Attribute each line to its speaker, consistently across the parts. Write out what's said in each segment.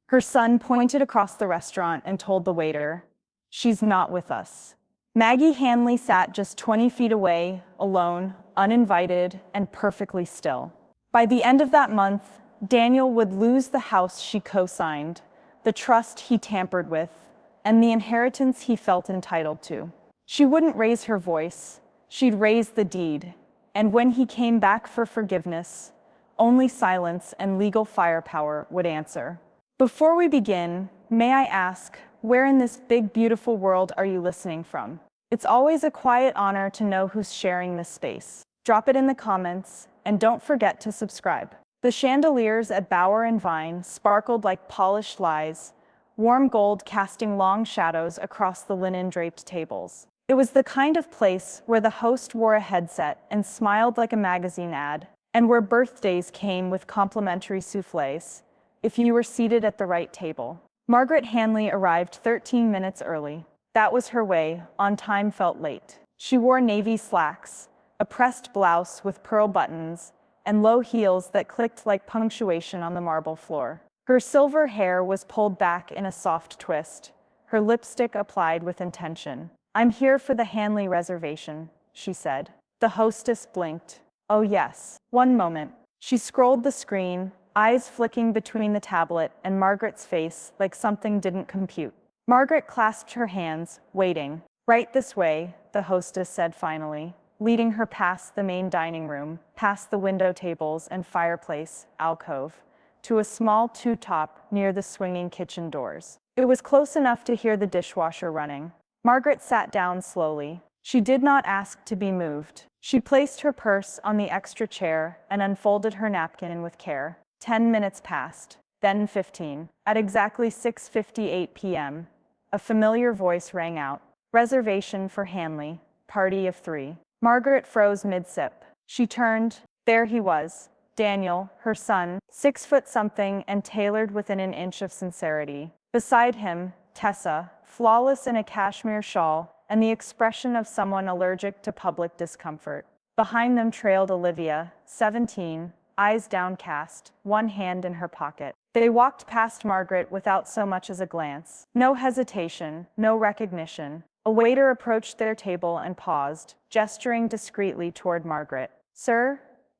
Speaker 1: Her son pointed across the restaurant and told the waiter, "She's not with us." Maggie Hanley sat just 20 feet away, alone, uninvited, and perfectly still. By the end of that month, Daniel would lose the house she co-signed, the trust he tampered with, and the inheritance he felt entitled to. She wouldn't raise her voice, she'd raise the deed, and when he came back for forgiveness, only silence and legal firepower would answer. Before we begin, may I ask, where in this big, beautiful world are you listening from? It's always a quiet honor to know who's sharing this space. Drop it in the comments, and don't forget to subscribe. The chandeliers at Bower and Vine sparkled like polished lies, warm gold casting long shadows across the linen-draped tables. It was the kind of place where the host wore a headset and smiled like a magazine ad, and where birthdays came with complimentary soufflés, if you were seated at the right table. Margaret Hanley arrived 13 minutes early. That was her way, on time felt late. She wore navy slacks, a pressed blouse with pearl buttons, and low heels that clicked like punctuation on the marble floor. Her silver hair was pulled back in a soft twist, her lipstick applied with intention. "I'm here for the Hanley reservation," she said. The hostess blinked. "Oh yes. One moment." She scrolled the screen, eyes flicking between the tablet and Margaret's face like something didn't compute. Margaret clasped her hands, waiting. "Right this way," the hostess said finally, leading her past the main dining room, past the window tables and fireplace alcove, to a small two-top near the swinging kitchen doors. It was close enough to hear the dishwasher running. Margaret sat down slowly. She did not ask to be moved. She placed her purse on the extra chair and unfolded her napkin with care. 10 minutes passed, then 15. At exactly 6:58 p.m., a familiar voice rang out. "Reservation for Hanley, party of 3. Margaret froze mid-sip. She turned. There he was, Daniel, her son, 6 foot something and tailored within an inch of sincerity. Beside him, Tessa, flawless in a cashmere shawl, and the expression of someone allergic to public discomfort. Behind them trailed Olivia, 17, eyes downcast, one hand in her pocket. They walked past Margaret without so much as a glance. No hesitation, no recognition. A waiter approached their table and paused, gesturing discreetly toward Margaret. "Sir?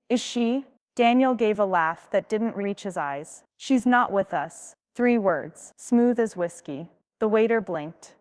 Speaker 1: Is she?" Daniel gave a laugh that didn't reach his eyes. "She's not with us." 3 words, smooth as whiskey. The waiter blinked.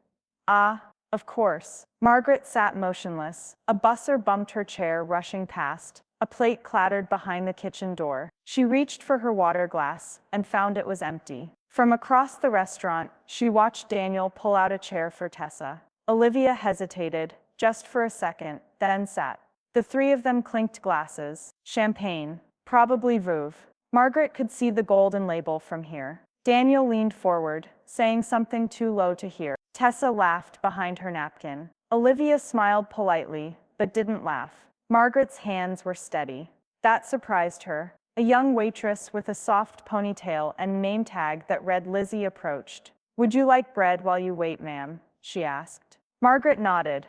Speaker 1: "Ah, of course." Margaret sat motionless. A busser bumped her chair, rushing past. A plate clattered behind the kitchen door. She reached for her water glass and found it was empty. From across the restaurant, she watched Daniel pull out a chair for Tessa. Olivia hesitated, just for a second, then sat. The 3 of them clinked glasses. Champagne, probably Veuve. Margaret could see the golden label from here. Daniel leaned forward, saying something too low to hear. Tessa laughed behind her napkin. Olivia smiled politely, but didn't laugh. Margaret's hands were steady. That surprised her. A young waitress with a soft ponytail and name tag that read Lizzie approached. "Would you like bread while you wait, ma'am?" she asked. Margaret nodded.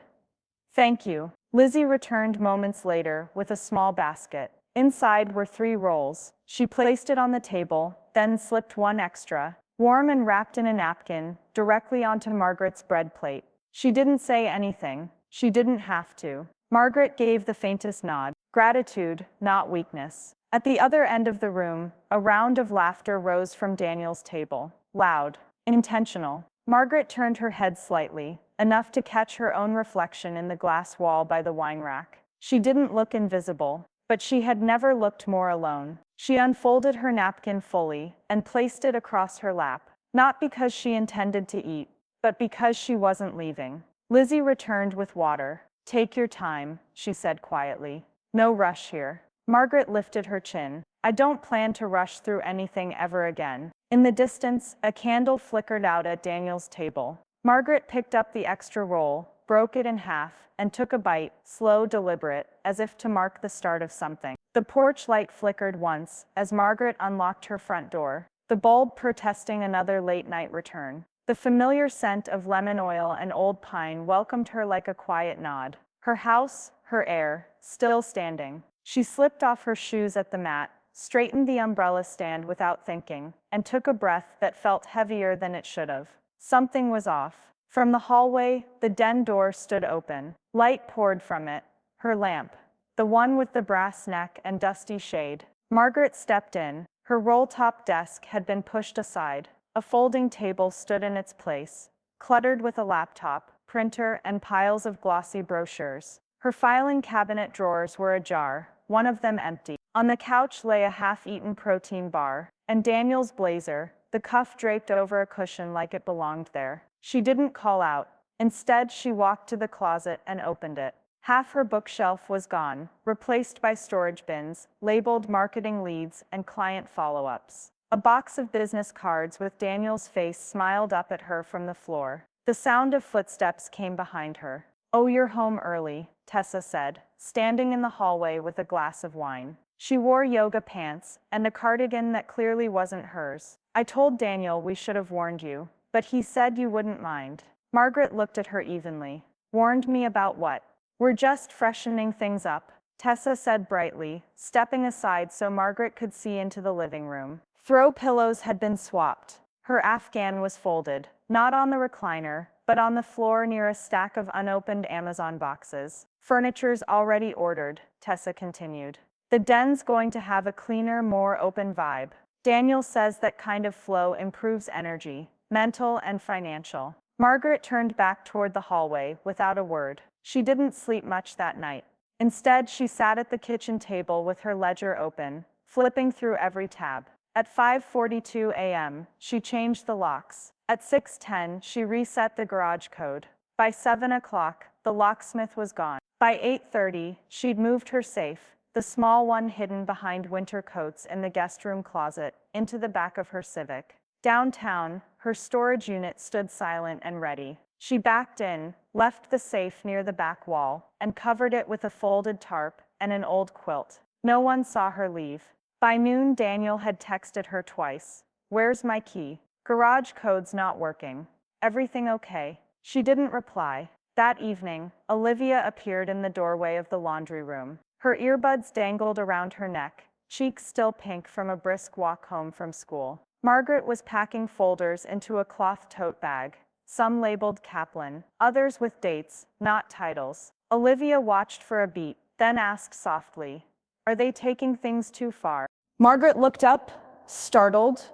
Speaker 1: "Thank you." Lizzie returned moments later with a small basket. Inside were 3 rolls. She placed it on the table, then slipped one extra, warm and wrapped in a napkin, directly onto Margaret's bread plate. She didn't say anything. She didn't have to. Margaret gave the faintest nod. Gratitude, not weakness. At the other end of the room, a round of laughter rose from Daniel's table. Loud, intentional. Margaret turned her head slightly, enough to catch her own reflection in the glass wall by the wine rack. She didn't look invisible, but she had never looked more alone. She unfolded her napkin fully and placed it across her lap, not because she intended to eat, but because she wasn't leaving. Lizzie returned with water. "Take your time," she said quietly. "No rush here." Margaret lifted her chin. "I don't plan to rush through anything ever again." In the distance, a candle flickered out at Daniel's table. Margaret picked up the extra roll, broke it in half, and took a bite, slow, deliberate, as if to mark the start of something. The porch light flickered once as Margaret unlocked her front door, the bulb protesting another late-night return. The familiar scent of lemon oil and old pine welcomed her like a quiet nod. Her house, her air, still standing. She slipped off her shoes at the mat, straightened the umbrella stand without thinking, and took a breath that felt heavier than it should have. Something was off. From the hallway, the den door stood open. Light poured from it. Her lamp. The one with the brass neck and dusty shade. Margaret stepped in. Her roll-top desk had been pushed aside. A folding table stood in its place, cluttered with a laptop, printer, and piles of glossy brochures. Her filing cabinet drawers were ajar, one of them empty. On the couch lay a half-eaten protein bar, and Daniel's blazer, the cuff draped over a cushion like it belonged there. She didn't call out. Instead, she walked to the closet and opened it. Half her bookshelf was gone, replaced by storage bins, labeled marketing leads and client follow-ups. A box of business cards with Daniel's face smiled up at her from the floor. The sound of footsteps came behind her. "Oh, you're home early," Tessa said, standing in the hallway with a glass of wine. She wore yoga pants and a cardigan that clearly wasn't hers. "I told Daniel we should have warned you, but he said you wouldn't mind." Margaret looked at her evenly. "Warned me about what?" "We're just freshening things up," Tessa said brightly, stepping aside so Margaret could see into the living room. Throw pillows had been swapped. Her Afghan was folded, not on the recliner, but on the floor near a stack of unopened Amazon boxes. "Furniture's already ordered," Tessa continued. "The den's going to have a cleaner, more open vibe. Daniel says that kind of flow improves energy, mental and financial." Margaret turned back toward the hallway without a word. She didn't sleep much that night. Instead, she sat at the kitchen table with her ledger open, flipping through every tab. At 5:42 a.m., she changed the locks. At 6:10, she reset the garage code. By 7 o'clock, the locksmith was gone. By 8:30, she'd moved her safe, the small one hidden behind winter coats in the guest room closet, into the back of her Civic. Downtown, her storage unit stood silent and ready. She backed in, left the safe near the back wall, and covered it with a folded tarp and an old quilt. No one saw her leave. By noon, Daniel had texted her twice. "Where's my key? Garage code's not working. Everything okay?" She didn't reply. That evening, Olivia appeared in the doorway of the laundry room. Her earbuds dangled around her neck, cheeks still pink from a brisk walk home from school. Margaret was packing folders into a cloth tote bag, some labeled Kaplan, others with dates, not titles. Olivia watched for a beat, then asked softly, "Are they taking things too far?" Margaret looked up, startled.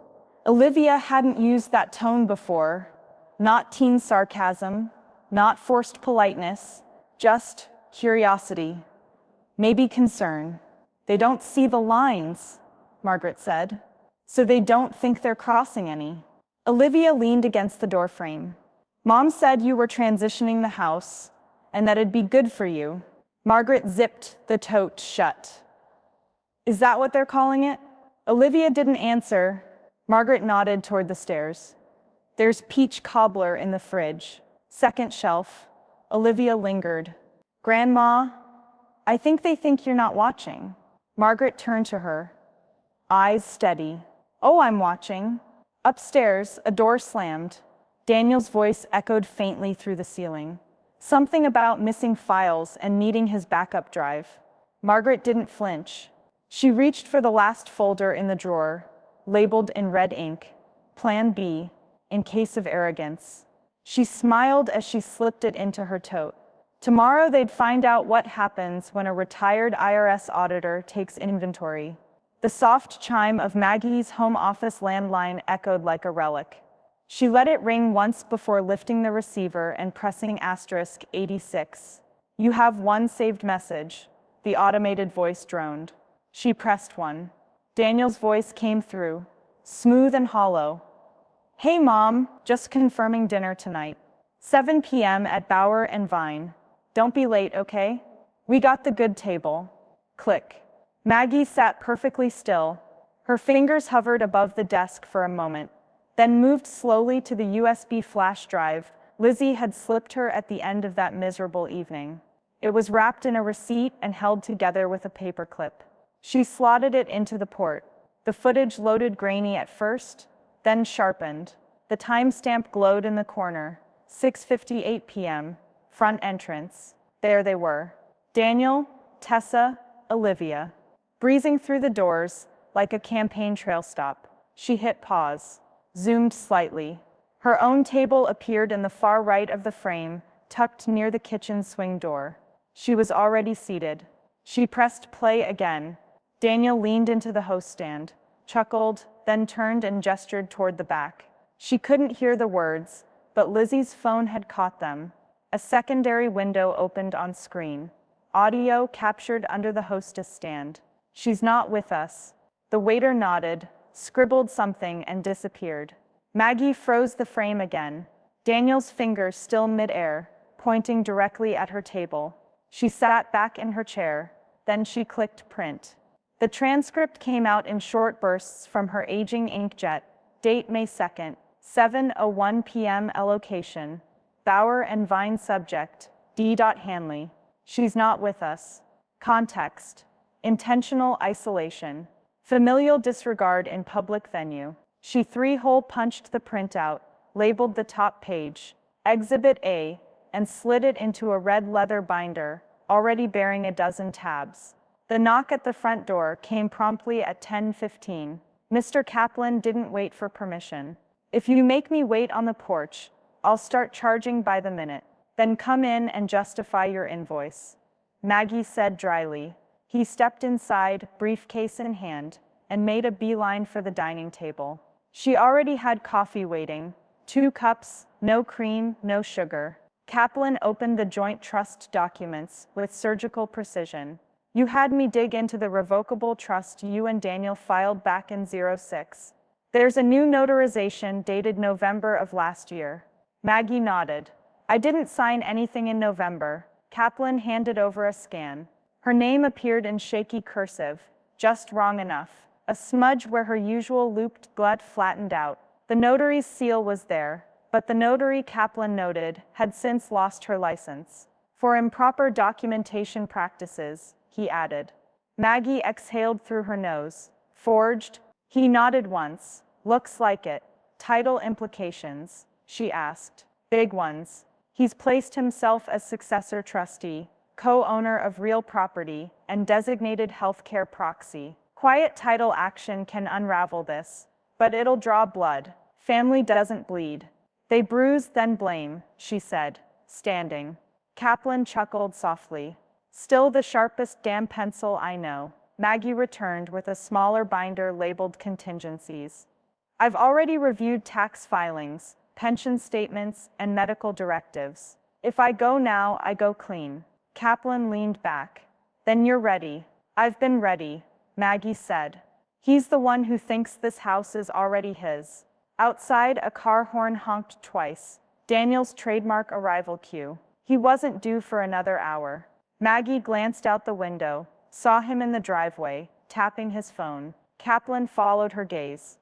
Speaker 1: Olivia hadn't used that tone before. Not teen sarcasm, not forced politeness, just curiosity. Maybe concern. "They don't see the lines," Margaret said, "so they don't think they're crossing any." Olivia leaned against the doorframe. "Mom said you were transitioning the house, and that it'd be good for you." Margaret zipped the tote shut. "Is that what they're calling it?" Olivia didn't answer. Margaret nodded toward the stairs. "There's peach cobbler in the fridge. Second shelf." Olivia lingered. "Grandma, I think they think you're not watching." Margaret turned to her, eyes steady. "Oh, I'm watching." Upstairs, a door slammed. Daniel's voice echoed faintly through the ceiling. Something about missing files and needing his backup drive. Margaret didn't flinch. She reached for the last folder in the drawer, labeled in red ink, Plan B, in case of arrogance. She smiled as she slipped it into her tote. Tomorrow they'd find out what happens when a retired IRS auditor takes inventory. The soft chime of Maggie's home office landline echoed like a relic. She let it ring once before lifting the receiver and pressing *86. "You have one saved message," the automated voice droned. She pressed one. Daniel's voice came through, smooth and hollow. "Hey, Mom, just confirming dinner tonight. 7 p.m. at Bauer and Vine. Don't be late, okay? We got the good table." Click. Maggie sat perfectly still. Her fingers hovered above the desk for a moment, then moved slowly to the USB flash drive Lizzie had slipped her at the end of that miserable evening. It was wrapped in a receipt and held together with a paperclip. She slotted it into the port. The footage loaded grainy at first, then sharpened. The timestamp glowed in the corner. 6:58 p.m. Front entrance. There they were. Daniel, Tessa, Olivia. Breezing through the doors, like a campaign trail stop. She hit pause, zoomed slightly. Her own table appeared in the far right of the frame, tucked near the kitchen swing door. She was already seated. She pressed play again. Daniel leaned into the host stand, chuckled, then turned and gestured toward the back. She couldn't hear the words, but Lizzie's phone had caught them. A secondary window opened on screen. Audio captured under the hostess stand. "She's not with us." The waiter nodded, scribbled something, and disappeared. Maggie froze the frame again, Daniel's fingers still mid-air, pointing directly at her table. She sat back in her chair, then she clicked print. The transcript came out in short bursts from her aging inkjet. Date May 2nd, 7:01 p.m. Location, Bauer and Vine. Subject, D. Hanley. "She's not with us." Context, intentional isolation. Familial disregard in public venue. She three-hole punched the printout, labeled the top page, Exhibit A, and slid it into a red leather binder, already bearing a dozen tabs. The knock at the front door came promptly at 10:15. Mr. Kaplan didn't wait for permission. "If you make me wait on the porch, I'll start charging by the minute. Then come in and justify your invoice," Maggie said dryly. He stepped inside, briefcase in hand, and made a beeline for the dining table. She already had coffee waiting, 2 cups, no cream, no sugar. Kaplan opened the joint trust documents with surgical precision. "You had me dig into the revocable trust you and Daniel filed back in '06. There's a new notarization dated November of last year." Maggie nodded. "I didn't sign anything in November." Kaplan handed over a scan. Her name appeared in shaky cursive, just wrong enough. A smudge where her usual looped glut flattened out. The notary's seal was there, but the notary, Kaplan noted, had since lost her license. "For improper documentation practices," he added. Maggie exhaled through her nose. "Forged?" He nodded once. "Looks like it." "Title implications?" she asked. "Big ones. He's placed himself as successor trustee, co-owner of real property, and designated healthcare proxy. Quiet title action can unravel this, but it'll draw blood. Family doesn't bleed. They bruise, then blame," she said, standing. Kaplan chuckled softly. "Still the sharpest damn pencil I know." Maggie returned with a smaller binder labeled contingencies. "I've already reviewed tax filings, pension statements, and medical directives. If I go now, I go clean." Kaplan leaned back. "Then you're ready." "I've been ready," Maggie said. "He's the one who thinks this house is already his." Outside, a car horn honked twice. Daniel's trademark arrival cue. He wasn't due for another hour. Maggie glanced out the window, saw him in the driveway, tapping his phone. Kaplan followed her gaze.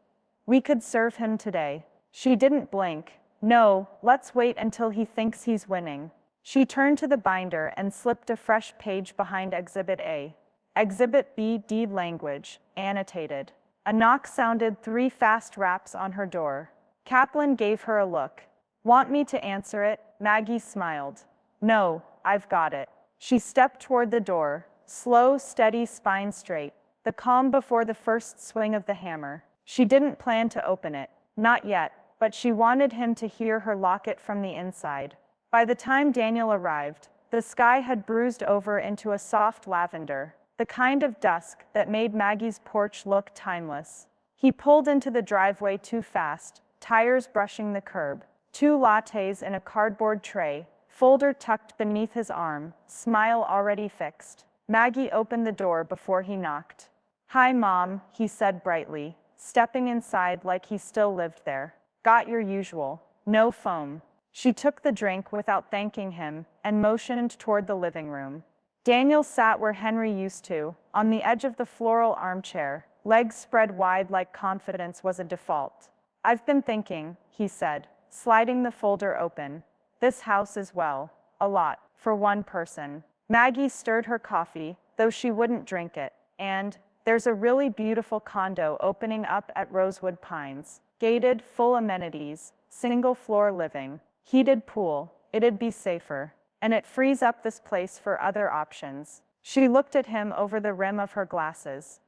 Speaker 1: "We could serve him today." She didn't blink. "No, let's wait until he thinks he's winning." She turned to the binder and slipped a fresh page behind Exhibit A. Exhibit B, deed language, annotated. A knock sounded, 3 fast raps on her door. Kaplan gave her a look. "Want me to answer it?" Maggie smiled. "No, I've got it." She stepped toward the door, slow, steady, spine straight, the calm before the first swing of the hammer. She didn't plan to open it, not yet, but she wanted him to hear her lock it from the inside. By the time Daniel arrived, the sky had bruised over into a soft lavender, the kind of dusk that made Maggie's porch look timeless. He pulled into the driveway too fast, tires brushing the curb. 2 lattes in a cardboard tray, folder tucked beneath his arm, smile already fixed. Maggie opened the door before he knocked. "Hi, Mom," he said brightly, stepping inside like he still lived there. "Got your usual. No foam." She took the drink without thanking him and motioned toward the living room. Daniel sat where Henry used to, on the edge of the floral armchair, legs spread wide like confidence was a default. "I've been thinking," he said, sliding the folder open. "This house is, well, a lot, for one person." Maggie stirred her coffee, though she wouldn't drink it. "And there's a really beautiful condo opening up at Rosewood Pines. Gated, full amenities, single-floor living, heated pool. It'd be safer. And it frees up this place for other options." She looked at him over the rim of her glasses.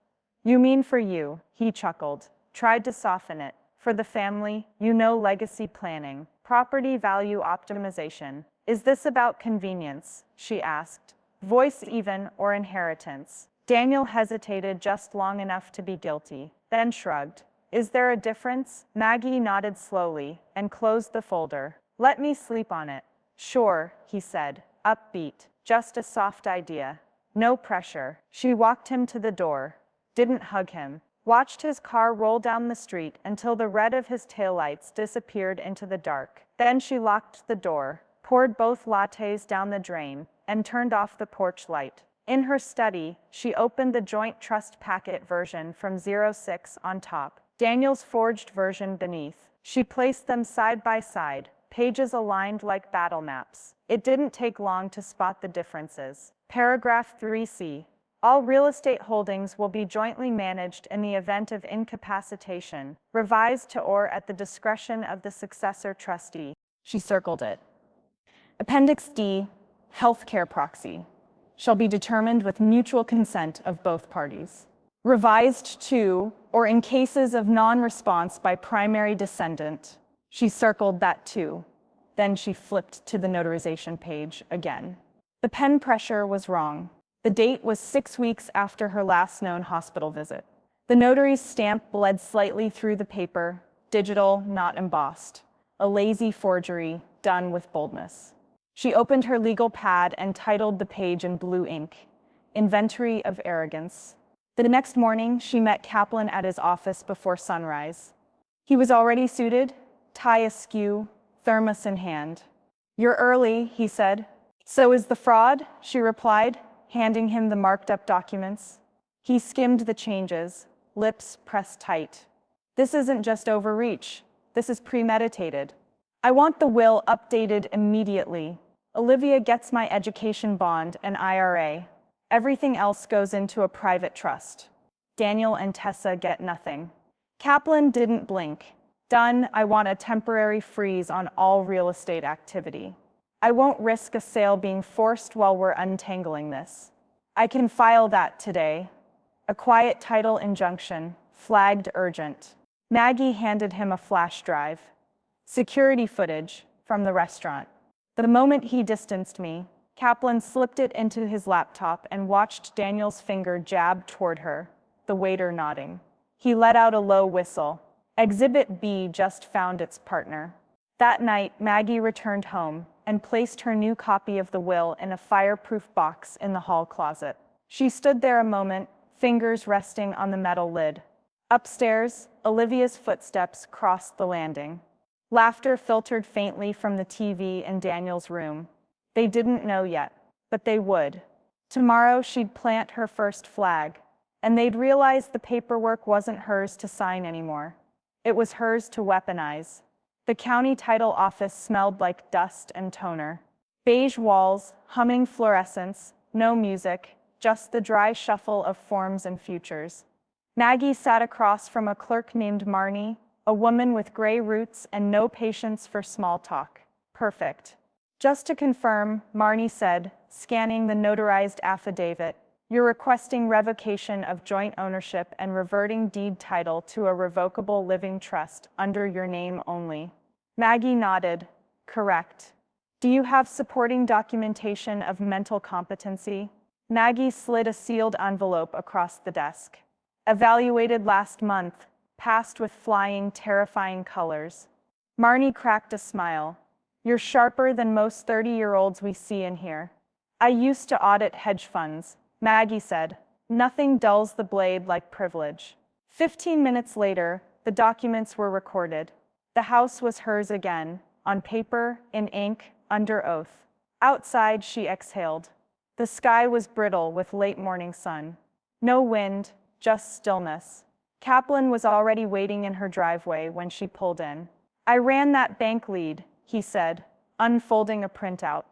Speaker 1: You mean for you, he chuckled, tried to soften it. For the family, legacy planning, property value optimization. Is this about convenience? She asked. Voice even, or inheritance? Daniel hesitated just long enough to be guilty, then shrugged. Is there a difference? Maggie nodded slowly and closed the folder. Let me sleep on it. Sure, he said, upbeat. Just a soft idea. No pressure. She walked him to the door, didn't hug him, watched his car roll down the street until the red of his taillights disappeared into the dark. Then she locked the door, poured both lattes down the drain, and turned off the porch light. In her study, she opened the joint trust packet version from 06 on top, Daniel's forged version beneath. She placed them side by side, pages aligned like battle maps. It didn't take long to spot the differences. Paragraph 3C. All real estate holdings will be jointly managed in the event of incapacitation, revised to or at the discretion of the successor trustee. She circled it. Appendix D, healthcare proxy, shall be determined with mutual consent of both parties. Revised to, or in cases of non-response by primary descendant. She circled that too. Then she flipped to the notarization page again. The pen pressure was wrong. The date was 6 weeks after her last known hospital visit. The notary's stamp bled slightly through the paper, digital, not embossed. A lazy forgery, done with boldness. She opened her legal pad and titled the page in blue ink, Inventory of Arrogance. The next morning, she met Kaplan at his office before sunrise. He was already suited, tie askew, thermos in hand. You're early, he said. So is the fraud, she replied, handing him the marked-up documents. He skimmed the changes, lips pressed tight. This isn't just overreach. This is premeditated. I want the will updated immediately. Olivia gets my education bond and IRA. Everything else goes into a private trust. Daniel and Tessa get nothing. Kaplan didn't blink. Done. I want a temporary freeze on all real estate activity. I won't risk a sale being forced while we're untangling this. I can file that today. A quiet title injunction, flagged urgent. Maggie handed him a flash drive. Security footage from the restaurant. The moment he distanced me, Kaplan slipped it into his laptop and watched Daniel's finger jab toward her, the waiter nodding. He let out a low whistle. Exhibit B just found its partner. That night, Maggie returned home and placed her new copy of the will in a fireproof box in the hall closet. She stood there a moment, fingers resting on the metal lid. Upstairs, Olivia's footsteps crossed the landing. Laughter filtered faintly from the TV in Daniel's room. They didn't know yet, but they would. Tomorrow she'd plant her first flag, and they'd realize the paperwork wasn't hers to sign anymore. It was hers to weaponize. The county title office smelled like dust and toner. Beige walls, humming fluorescents, no music, just the dry shuffle of forms and futures. Maggie sat across from a clerk named Marnie, a woman with gray roots and no patience for small talk. Perfect. Just to confirm, Marnie said, scanning the notarized affidavit, you're requesting revocation of joint ownership and reverting deed title to a revocable living trust under your name only. Maggie nodded. Correct. Do you have supporting documentation of mental competency? Maggie slid a sealed envelope across the desk. Evaluated last month, passed with flying, terrifying colors. Marnie cracked a smile. You're sharper than most 30-year-olds we see in here. I used to audit hedge funds, Maggie said. Nothing dulls the blade like privilege. 15 minutes later, the documents were recorded. The house was hers again, on paper, in ink, under oath. Outside, she exhaled. The sky was brittle with late morning sun. No wind, just stillness. Kaplan was already waiting in her driveway when she pulled in. I ran that bank lead, he said, unfolding a printout.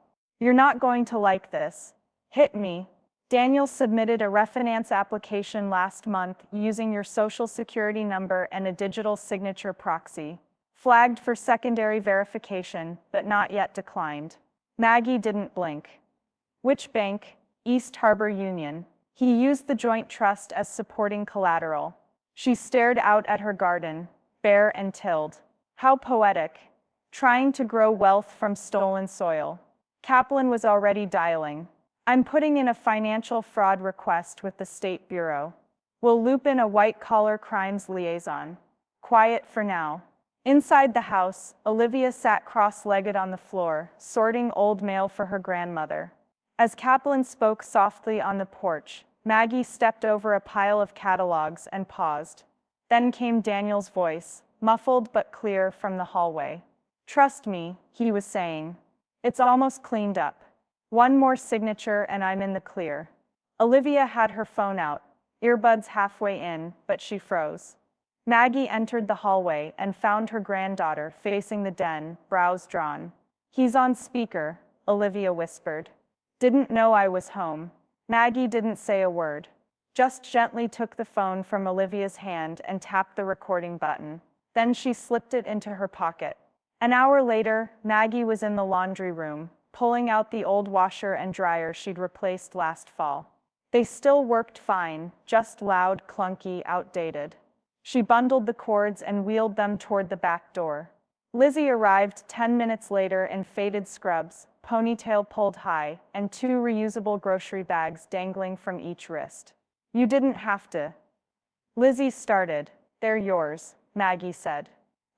Speaker 1: You're not going to like this. Hit me. Daniel submitted a refinance application last month using your social security number and a digital signature proxy. Flagged for secondary verification, but not yet declined. Maggie didn't blink. Which bank? East Harbor Union. He used the joint trust as supporting collateral. She stared out at her garden, bare and tilled. How poetic. Trying to grow wealth from stolen soil. Kaplan was already dialing. I'm putting in a financial fraud request with the State Bureau. We'll loop in a white-collar crimes liaison. Quiet for now. Inside the house, Olivia sat cross-legged on the floor, sorting old mail for her grandmother. As Kaplan spoke softly on the porch, Maggie stepped over a pile of catalogs and paused. Then came Daniel's voice, muffled but clear from the hallway. Trust me, he was saying. It's almost cleaned up. One more signature and I'm in the clear. Olivia had her phone out, earbuds halfway in, but she froze. Maggie entered the hallway and found her granddaughter facing the den, brows drawn. He's on speaker, Olivia whispered. Didn't know I was home. Maggie didn't say a word. Just gently took the phone from Olivia's hand and tapped the recording button. Then she slipped it into her pocket. An hour later, Maggie was in the laundry room, pulling out the old washer and dryer she'd replaced last fall. They still worked fine, just loud, clunky, outdated. She bundled the cords and wheeled them toward the back door. Lizzie arrived 10 minutes later in faded scrubs, ponytail pulled high, and 2 reusable grocery bags dangling from each wrist. You didn't have to. Lizzie started. They're yours, Maggie said.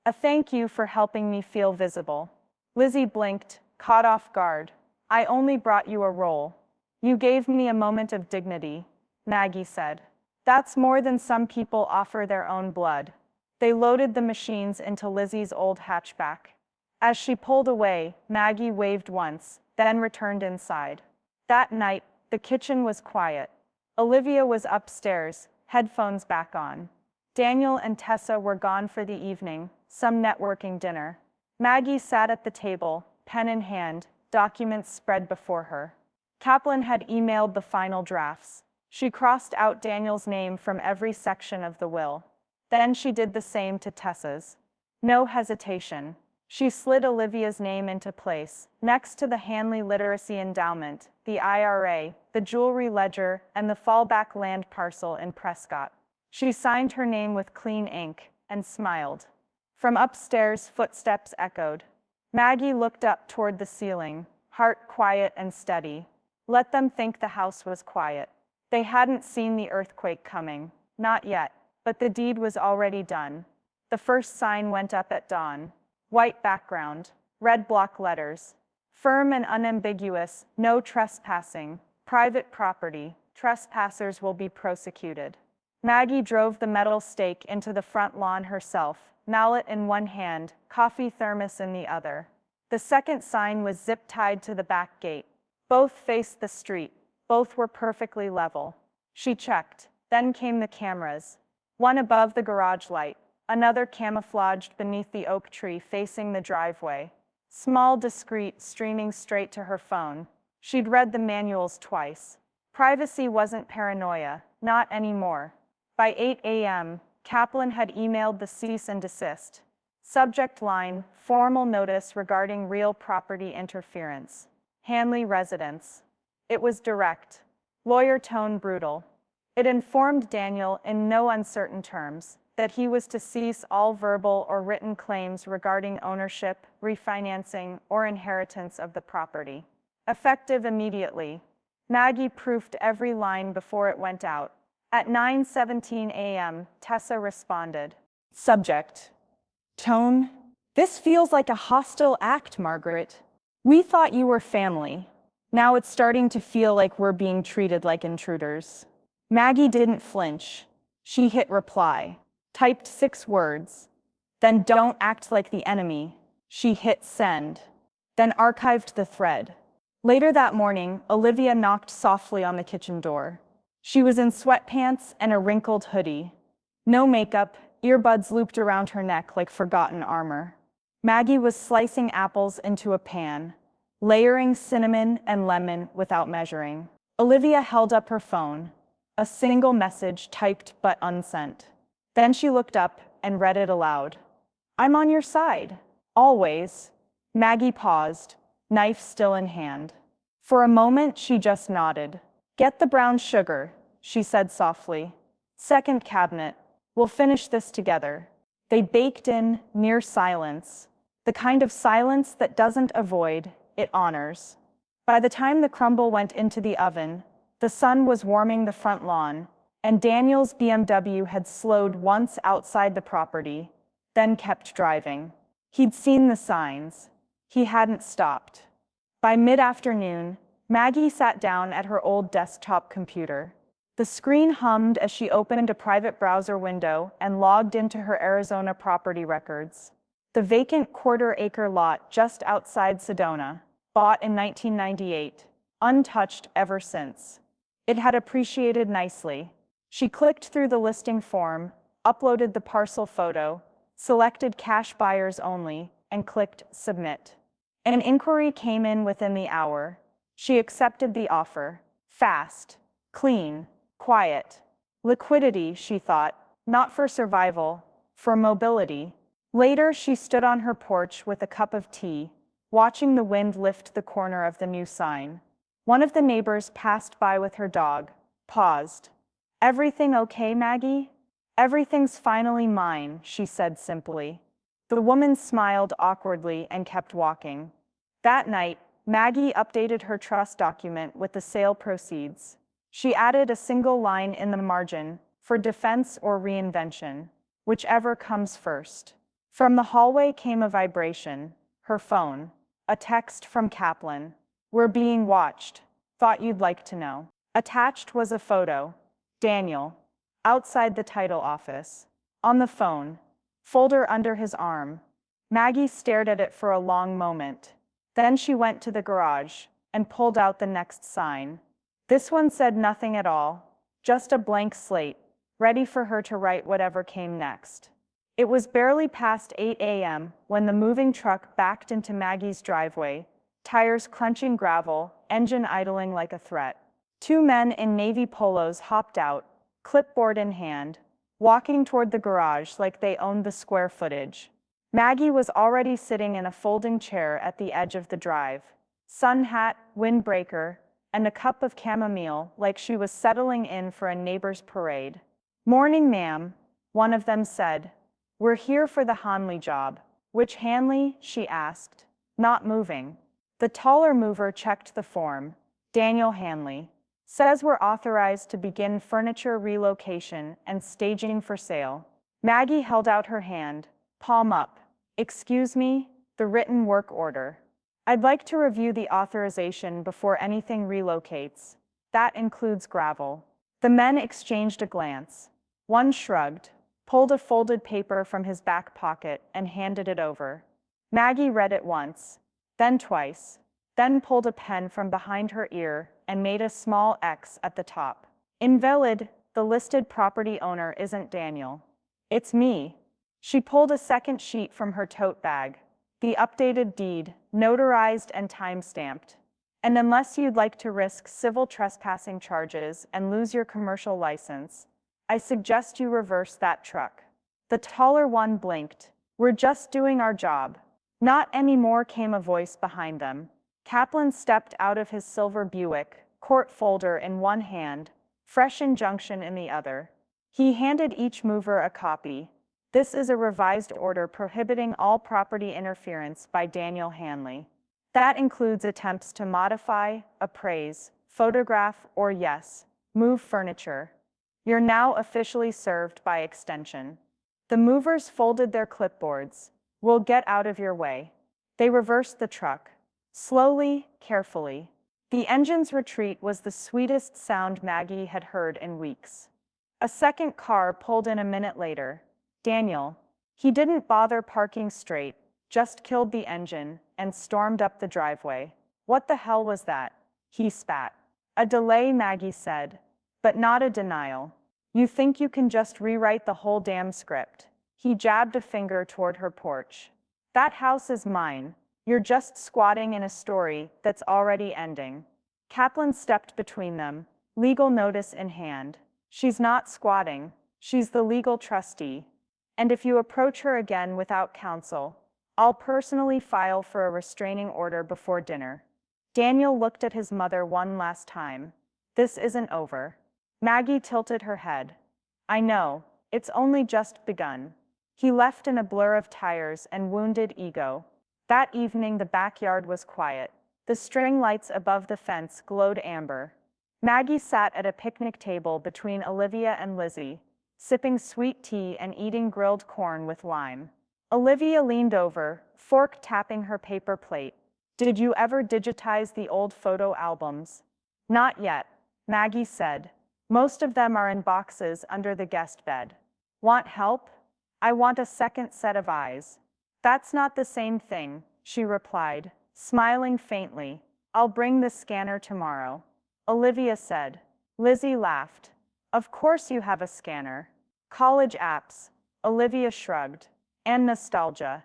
Speaker 1: A thank you for helping me feel visible. Lizzie blinked, caught off guard. I only brought you a roll. You gave me a moment of dignity, Maggie said. That's more than some people offer their own blood. They loaded the machines into Lizzie's old hatchback. As she pulled away, Maggie waved once, then returned inside. That night, the kitchen was quiet. Olivia was upstairs, headphones back on. Daniel and Tessa were gone for the evening, some networking dinner. Maggie sat at the table, pen in hand, documents spread before her. Kaplan had emailed the final drafts. She crossed out Daniel's name from every section of the will. Then she did the same to Tessa's. No hesitation. She slid Olivia's name into place, next to the Hanley Literacy Endowment, the IRA, the jewelry ledger, and the fallback land parcel in Prescott. She signed her name with clean ink, and smiled. From upstairs, footsteps echoed. Maggie looked up toward the ceiling, heart quiet and steady. Let them think the house was quiet. They hadn't seen the earthquake coming, not yet, but the deed was already done. The first sign went up at dawn. White background, red block letters. Firm and unambiguous, no trespassing, private property, trespassers will be prosecuted. Maggie drove the metal stake into the front lawn herself, mallet in one hand, coffee thermos in the other. The second sign was zip-tied to the back gate. Both faced the street. Both were perfectly level. She checked. Then came the cameras. One above the garage light, another camouflaged beneath the oak tree facing the driveway. Small, discreet, streaming straight to her phone. She'd read the manuals twice. Privacy wasn't paranoia, not anymore. By 8 a.m., Kaplan had emailed the cease and desist. Subject line, formal notice regarding real property interference. Hanley residence. It was direct. Lawyer tone brutal. It informed Daniel in no uncertain terms that he was to cease all verbal or written claims regarding ownership, refinancing, or inheritance of the property. Effective immediately. Maggie proofed every line before it went out. At 9:17 a.m., Tessa responded. Subject. Tone. This feels like a hostile act, Margaret. We thought you were family. Now it's starting to feel like we're being treated like intruders. Maggie didn't flinch. She hit reply. Typed 6 words. Then don't act like the enemy. She hit send. Then archived the thread. Later that morning, Olivia knocked softly on the kitchen door. She was in sweatpants and a wrinkled hoodie. No makeup, earbuds looped around her neck like forgotten armor. Maggie was slicing apples into a pan, layering cinnamon and lemon without measuring. Olivia held up her phone. A single message typed but unsent. Then she looked up and read it aloud. I'm on your side. Always. Maggie paused, knife still in hand. For a moment, she just nodded. Get the brown sugar, she said softly. Second cabinet. We'll finish this together. They baked in near silence, the kind of silence that doesn't avoid, it honors. By the time the crumble went into the oven, the sun was warming the front lawn, and Daniel's BMW had slowed once outside the property, then kept driving. He'd seen the signs. He hadn't stopped. By mid-afternoon, Maggie sat down at her old desktop computer. The screen hummed as she opened a private browser window and logged into her Arizona property records. The vacant quarter-acre lot just outside Sedona, bought in 1998, untouched ever since. It had appreciated nicely. She clicked through the listing form, uploaded the parcel photo, selected cash buyers only, and clicked submit. An inquiry came in within the hour. She accepted the offer. Fast, clean, quiet. Liquidity, she thought, not for survival, for mobility. Later, she stood on her porch with a cup of tea, watching the wind lift the corner of the new sign. One of the neighbors passed by with her dog, paused. Everything okay, Maggie? Everything's finally mine, she said simply. The woman smiled awkwardly and kept walking. That night, Maggie updated her trust document with the sale proceeds. She added a single line in the margin, for defense or reinvention, whichever comes first. From the hallway came a vibration, her phone, a text from Kaplan. We're being watched. Thought you'd like to know. Attached was a photo. Daniel, outside the title office. On the phone, folder under his arm. Maggie stared at it for a long moment. Then she went to the garage and pulled out the next sign. This one said nothing at all, just a blank slate, ready for her to write whatever came next. It was barely past 8 a.m. when the moving truck backed into Maggie's driveway, tires crunching gravel, engine idling like a threat. Two men in navy polos hopped out, clipboard in hand, walking toward the garage like they owned the square footage. Maggie was already sitting in a folding chair at the edge of the drive, sun hat, windbreaker, and a cup of chamomile like she was settling in for a neighbor's parade. Morning, ma'am, one of them said. We're here for the Hanley job. Which Hanley? She asked, not moving. The taller mover checked the form. Daniel Hanley. Says we're authorized to begin furniture relocation and staging for sale. Maggie held out her hand, palm up. Excuse me, the written work order. I'd like to review the authorization before anything relocates. That includes gravel. The men exchanged a glance. One shrugged, pulled a folded paper from his back pocket and handed it over. Maggie read it once, then twice, then pulled a pen from behind her ear and made a small X at the top. Invalid, the listed property owner isn't Daniel. It's me. She pulled a second sheet from her tote bag. The updated deed, notarized and time-stamped. And unless you'd like to risk civil trespassing charges and lose your commercial license, I suggest you reverse that truck. The taller one blinked. We're just doing our job. Not anymore, came a voice behind them. Kaplan stepped out of his silver Buick, court folder in one hand, fresh injunction in the other. He handed each mover a copy. This is a revised order prohibiting all property interference by Daniel Hanley. That includes attempts to modify, appraise, photograph, or yes, move furniture. You're now officially served by extension. The movers folded their clipboards. We'll get out of your way. They reversed the truck. Slowly, carefully. The engine's retreat was the sweetest sound Maggie had heard in weeks. A second car pulled in a minute later. Daniel. He didn't bother parking straight, just killed the engine, and stormed up the driveway. What the hell was that? He spat. A delay, Maggie said, but not a denial. You think you can just rewrite the whole damn script? He jabbed a finger toward her porch. That house is mine. You're just squatting in a story that's already ending. Kaplan stepped between them, legal notice in hand. She's not squatting. She's the legal trustee. And if you approach her again without counsel, I'll personally file for a restraining order before dinner. Daniel looked at his mother one last time. This isn't over. Maggie tilted her head. I know, it's only just begun. He left in a blur of tires and wounded ego. That evening the backyard was quiet. The string lights above the fence glowed amber. Maggie sat at a picnic table between Olivia and Lizzie, sipping sweet tea and eating grilled corn with lime. Olivia leaned over, fork tapping her paper plate. Did you ever digitize the old photo albums? Not yet, Maggie said. Most of them are in boxes under the guest bed. Want help? I want a second set of eyes. That's not the same thing, she replied, smiling faintly. I'll bring the scanner tomorrow. Olivia said. Lizzie laughed. Of course you have a scanner. College apps. Olivia shrugged. And nostalgia.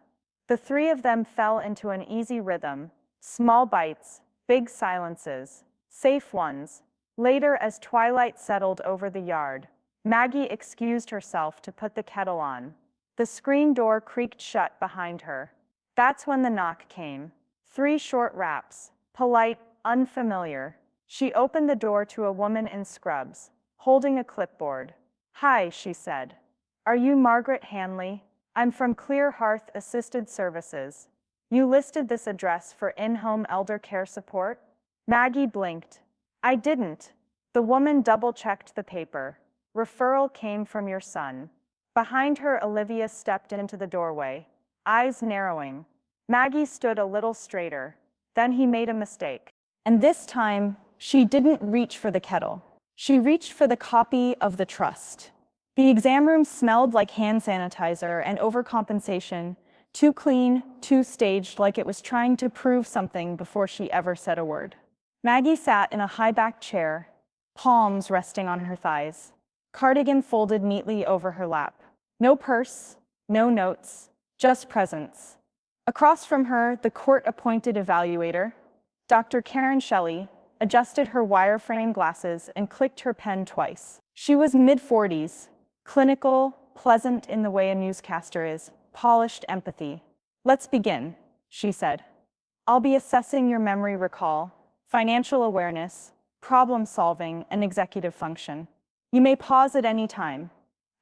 Speaker 1: The three of them fell into an easy rhythm. Small bites, big silences, safe ones. Later, as twilight settled over the yard, Maggie excused herself to put the kettle on. The screen door creaked shut behind her. That's when the knock came. 3 short raps, polite, unfamiliar. She opened the door to a woman in scrubs, holding a clipboard. Hi, she said. Are you Margaret Hanley? I'm from Clear Hearth Assisted Services. You listed this address for in-home elder care support? Maggie blinked. I didn't. The woman double-checked the paper. Referral came from your son. Behind her, Olivia stepped into the doorway, eyes narrowing. Maggie stood a little straighter. Then he made a mistake. And this time, she didn't reach for the kettle. She reached for the copy of the trust. The exam room smelled like hand sanitizer and overcompensation, too clean, too staged, like it was trying to prove something before she ever said a word. Maggie sat in a high-backed chair, palms resting on her thighs, cardigan folded neatly over her lap. No purse, no notes, just presence. Across from her, the court-appointed evaluator, Dr. Karen Shelley, adjusted her wireframe glasses and clicked her pen twice. She was mid-40s, clinical, pleasant in the way a newscaster is, polished empathy. Let's begin, she said. I'll be assessing your memory recall, financial awareness, problem solving, and executive function. You may pause at any time.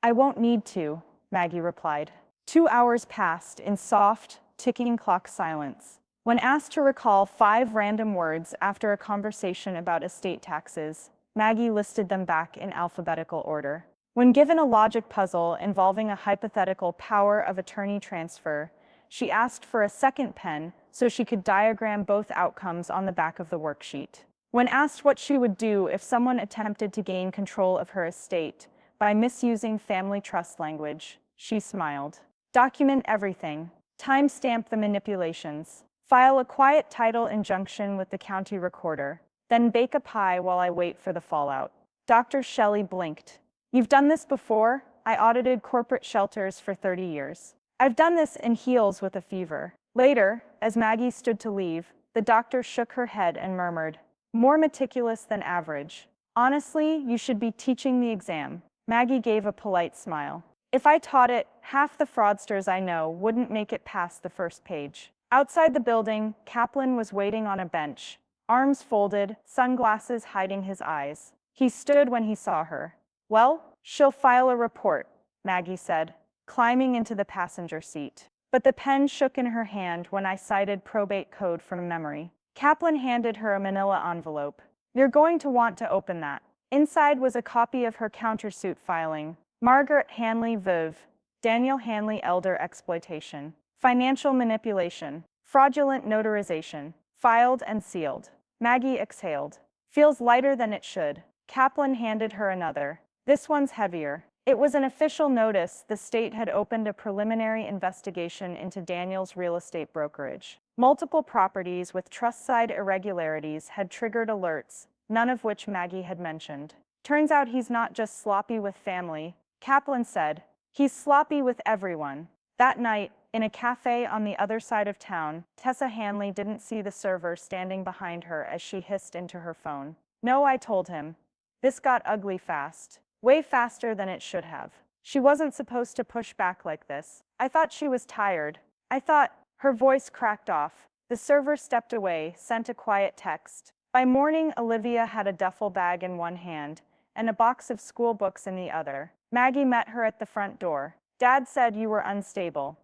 Speaker 1: I won't need to, Maggie replied. 2 hours passed in soft, ticking clock silence. When asked to recall 5 random words after a conversation about estate taxes, Maggie listed them back in alphabetical order. When given a logic puzzle involving a hypothetical power of attorney transfer, she asked for a second pen so she could diagram both outcomes on the back of the worksheet. When asked what she would do if someone attempted to gain control of her estate by misusing family trust language, she smiled. Document everything. Timestamp the manipulations. File a quiet title injunction with the county recorder. Then bake a pie while I wait for the fallout. Dr. Shelley blinked. You've done this before? I audited corporate shelters for 30 years. I've done this in heels with a fever. Later, as Maggie stood to leave, the doctor shook her head and murmured, more meticulous than average. Honestly, you should be teaching the exam. Maggie gave a polite smile. If I taught it, half the fraudsters I know wouldn't make it past the first page. Outside the building, Kaplan was waiting on a bench, arms folded, sunglasses hiding his eyes. He stood when he saw her. Well, she'll file a report, Maggie said, climbing into the passenger seat. But the pen shook in her hand when I cited probate code from memory. Kaplan handed her a manila envelope. You're going to want to open that. Inside was a copy of her countersuit filing. Margaret Hanley Viv, Daniel Hanley Elder Exploitation. Financial manipulation. Fraudulent notarization. Filed and sealed. Maggie exhaled. Feels lighter than it should. Kaplan handed her another. This one's heavier. It was an official notice the state had opened a preliminary investigation into Daniel's real estate brokerage. Multiple properties with trust-side irregularities had triggered alerts, none of which Maggie had mentioned. Turns out he's not just sloppy with family, Kaplan said. He's sloppy with everyone. That night, in a cafe on the other side of town, Tessa Hanley didn't see the server standing behind her as she hissed into her phone. No, I told him. This got ugly fast. Way faster than it should have. She wasn't supposed to push back like this. I thought she was tired. Her voice cracked off. The server stepped away, sent a quiet text. By morning, Olivia had a duffel bag in one hand and a box of school books in the other. Maggie met her at the front door. Dad said you were unstable,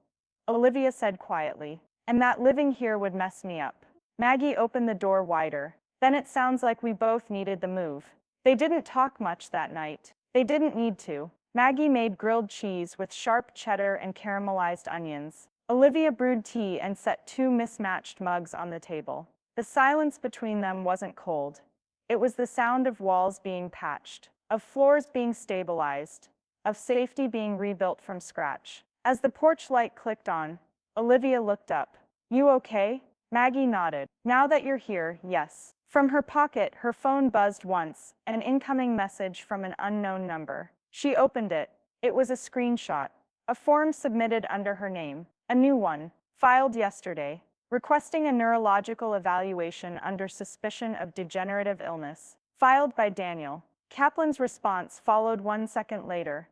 Speaker 1: Olivia said quietly, and that living here would mess me up. Maggie opened the door wider. Then it sounds like we both needed the move. They didn't talk much that night. They didn't need to. Maggie made grilled cheese with sharp cheddar and caramelized onions. Olivia brewed tea and set two mismatched mugs on the table. The silence between them wasn't cold. It was the sound of walls being patched, of floors being stabilized, of safety being rebuilt from scratch. As the porch light clicked on, Olivia looked up. You okay? Maggie nodded. Now that you're here, yes. From her pocket, her phone buzzed once, an incoming message from an unknown number. She opened it. It was a screenshot. A form submitted under her name. A new one, filed yesterday, requesting a neurological evaluation under suspicion of degenerative illness. Filed by Daniel. Kaplan's response followed 1 second later.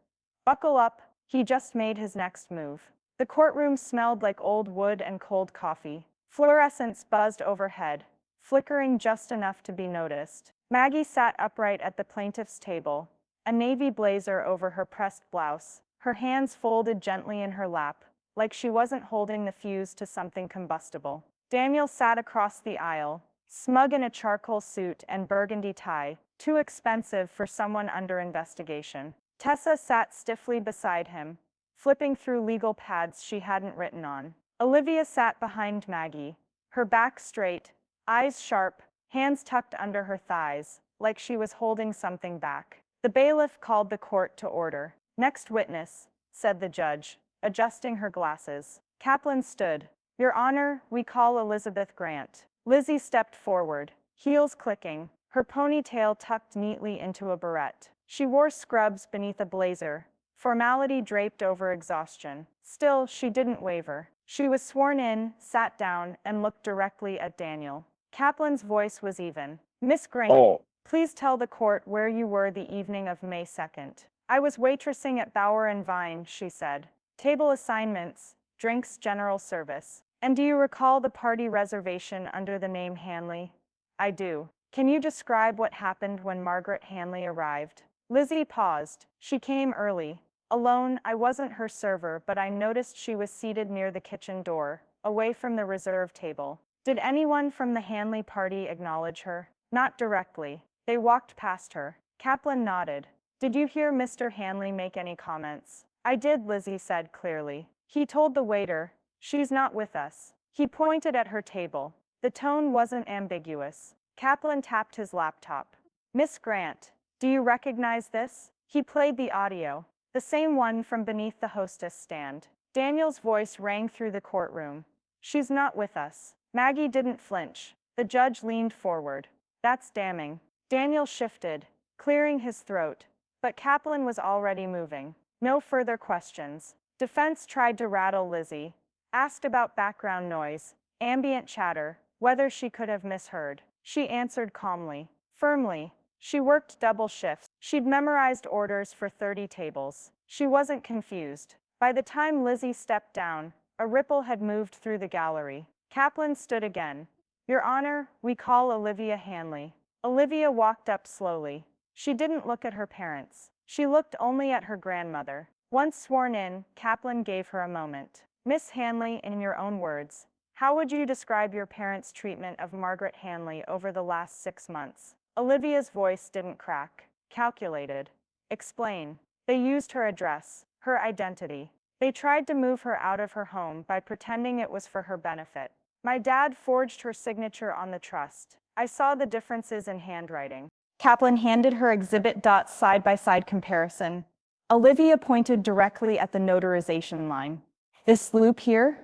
Speaker 1: Buckle up, he just made his next move. The courtroom smelled like old wood and cold coffee. Fluorescents buzzed overhead, flickering just enough to be noticed. Maggie sat upright at the plaintiff's table, a navy blazer over her pressed blouse, her hands folded gently in her lap, like she wasn't holding the fuse to something combustible. Daniel sat across the aisle, smug in a charcoal suit and burgundy tie, too expensive for someone under investigation. Tessa sat stiffly beside him, flipping through legal pads she hadn't written on. Olivia sat behind Maggie, her back straight, eyes sharp, hands tucked under her thighs, like she was holding something back. The bailiff called the court to order. Next witness, said the judge, adjusting her glasses. Kaplan stood. Your Honor, we call Elizabeth Grant. Lizzie stepped forward, heels clicking, her ponytail tucked neatly into a barrette. She wore scrubs beneath a blazer, formality draped over exhaustion. Still, she didn't waver. She was sworn in, sat down, and looked directly at Daniel. Kaplan's voice was even. Miss Grant, please tell the court where you were the evening of May 2nd. I was waitressing at Bauer and Vine, she said. Table assignments, drinks, general service. And do you recall the party reservation under the name Hanley? I do. Can you describe what happened when Margaret Hanley arrived? Lizzie paused. She came early. Alone, I wasn't her server, but I noticed she was seated near the kitchen door, away from the reserve table. Did anyone from the Hanley party acknowledge her? Not directly. They walked past her. Kaplan nodded. Did you hear Mr. Hanley make any comments? I did, Lizzie said clearly. He told the waiter, she's not with us. He pointed at her table. The tone wasn't ambiguous. Kaplan tapped his laptop. Miss Grant, do you recognize this? He played the audio, the same one from beneath the hostess stand. Daniel's voice rang through the courtroom. She's not with us. Maggie didn't flinch. The judge leaned forward. That's damning. Daniel shifted, clearing his throat, but Kaplan was already moving. No further questions. Defense tried to rattle Lizzie, asked about background noise, ambient chatter, whether she could have misheard. She answered calmly, firmly. She worked double shifts. She'd memorized orders for 30 tables. She wasn't confused. By the time Lizzie stepped down, a ripple had moved through the gallery. Kaplan stood again. Your Honor, we call Olivia Hanley. Olivia walked up slowly. She didn't look at her parents. She looked only at her grandmother. Once sworn in, Kaplan gave her a moment. Miss Hanley, in your own words, how would you describe your parents' treatment of Margaret Hanley over the last 6 months? Olivia's voice didn't crack. Calculated. Explain. They used her address, her identity. They tried to move her out of her home by pretending it was for her benefit. My dad forged her signature on the trust. I saw the differences in handwriting. Kaplan handed her exhibit. Side-by-side comparison. Olivia pointed directly at the notarization line. This loop here?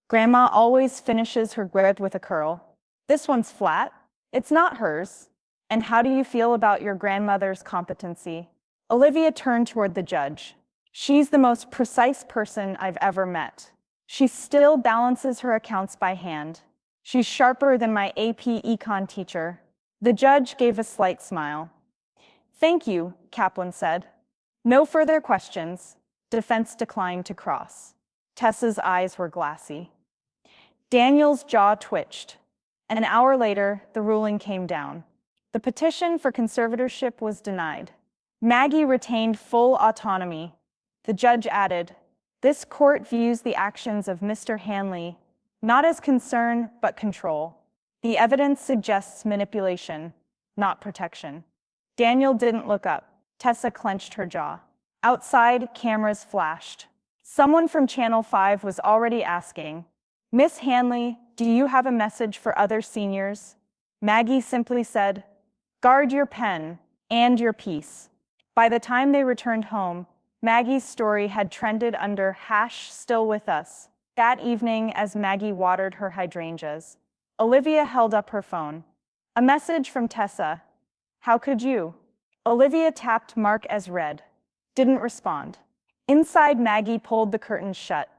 Speaker 1: Grandma always finishes her grid with a curl. This one's flat. It's not hers. And how do you feel about your grandmother's competency? Olivia turned toward the judge. She's the most precise person I've ever met. She still balances her accounts by hand. She's sharper than my AP Econ teacher. The judge gave a slight smile. Thank you, Kaplan said. No further questions. Defense declined to cross. Tessa's eyes were glassy. Daniel's jaw twitched. An hour later, the ruling came down. The petition for conservatorship was denied. Maggie retained full autonomy. The judge added, "This court views the actions of Mr. Hanley not as concern but control. The evidence suggests manipulation, not protection." Daniel didn't look up. Tessa clenched her jaw. Outside, cameras flashed. Someone from Channel 5 was already asking, "Miss Hanley, do you have a message for other seniors?" Maggie simply said, "Guard your pen and your peace." By the time they returned home, Maggie's story had trended under #StillWithUs. That evening, as Maggie watered her hydrangeas, Olivia held up her phone. A message from Tessa. "How could you?" Olivia tapped mark as read. Didn't respond. Inside, Maggie pulled the curtains shut,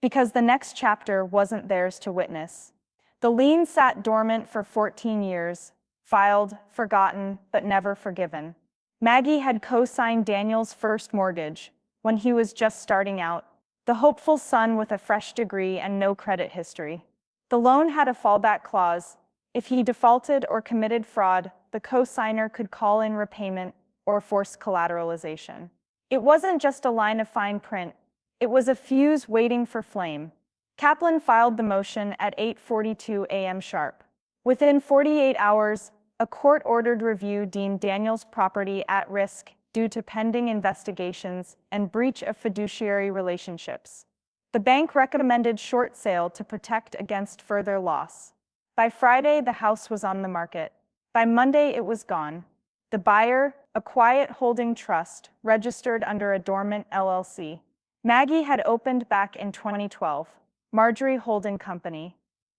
Speaker 1: because the next chapter wasn't theirs to witness. The lien sat dormant for 14 years, filed, forgotten, but never forgiven. Maggie had co-signed Daniel's first mortgage when he was just starting out, the hopeful son with a fresh degree and no credit history. The loan had a fallback clause. If he defaulted or committed fraud, the co-signer could call in repayment or force collateralization. It wasn't just a line of fine print. It was a fuse waiting for flame. Kaplan filed the motion at 8:42 a.m. sharp. Within 48 hours, a court-ordered review deemed Daniel's property at risk due to pending investigations and breach of fiduciary relationships. The bank recommended short sale to protect against further loss. By Friday, the house was on the market. By Monday, it was gone. The buyer, a quiet holding trust, registered under a dormant LLC. Maggie had opened back in 2012, Marjorie Holding Company.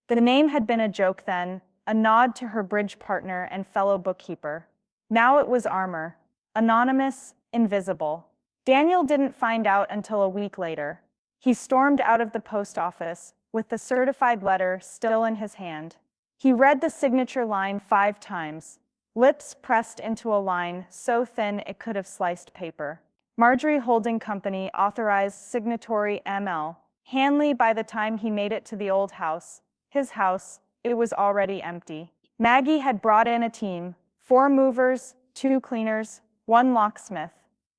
Speaker 1: The name had been a joke then, a nod to her bridge partner and fellow bookkeeper. Now it was Armor. Anonymous, invisible. Daniel didn't find out until a week later. He stormed out of the post office, with the certified letter still in his hand. He read the signature line 5 times, lips pressed into a line so thin it could have sliced paper. Marjorie Holding Company authorized signatory ML. Hanley. By the time he made it to the old house, his house, it was already empty. Maggie had brought in a team, 4 movers, 2 cleaners, 1 locksmith.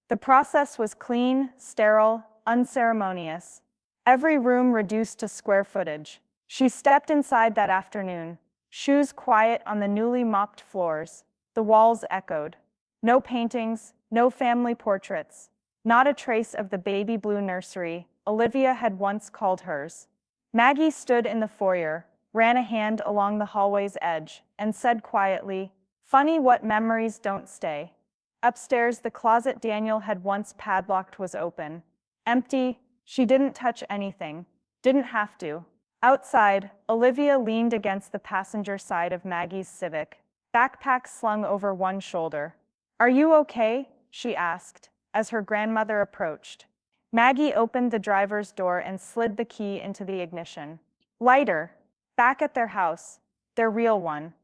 Speaker 1: The process was clean, sterile, unceremonious. Every room reduced to square footage. She stepped inside that afternoon, shoes quiet on the newly mopped floors. The walls echoed. No paintings, no family portraits, not a trace of the baby blue nursery Olivia had once called hers. Maggie stood in the foyer, ran a hand along the hallway's edge, and said quietly, "Funny what memories don't stay." Upstairs, the closet Daniel had once padlocked was open. Empty. She didn't touch anything. Didn't have to. Outside, Olivia leaned against the passenger side of Maggie's Civic, backpack slung over one shoulder. "Are you okay?" she asked, as her grandmother approached. Maggie opened the driver's door and slid the key into the ignition. Lighter. Back at their house. Their real one.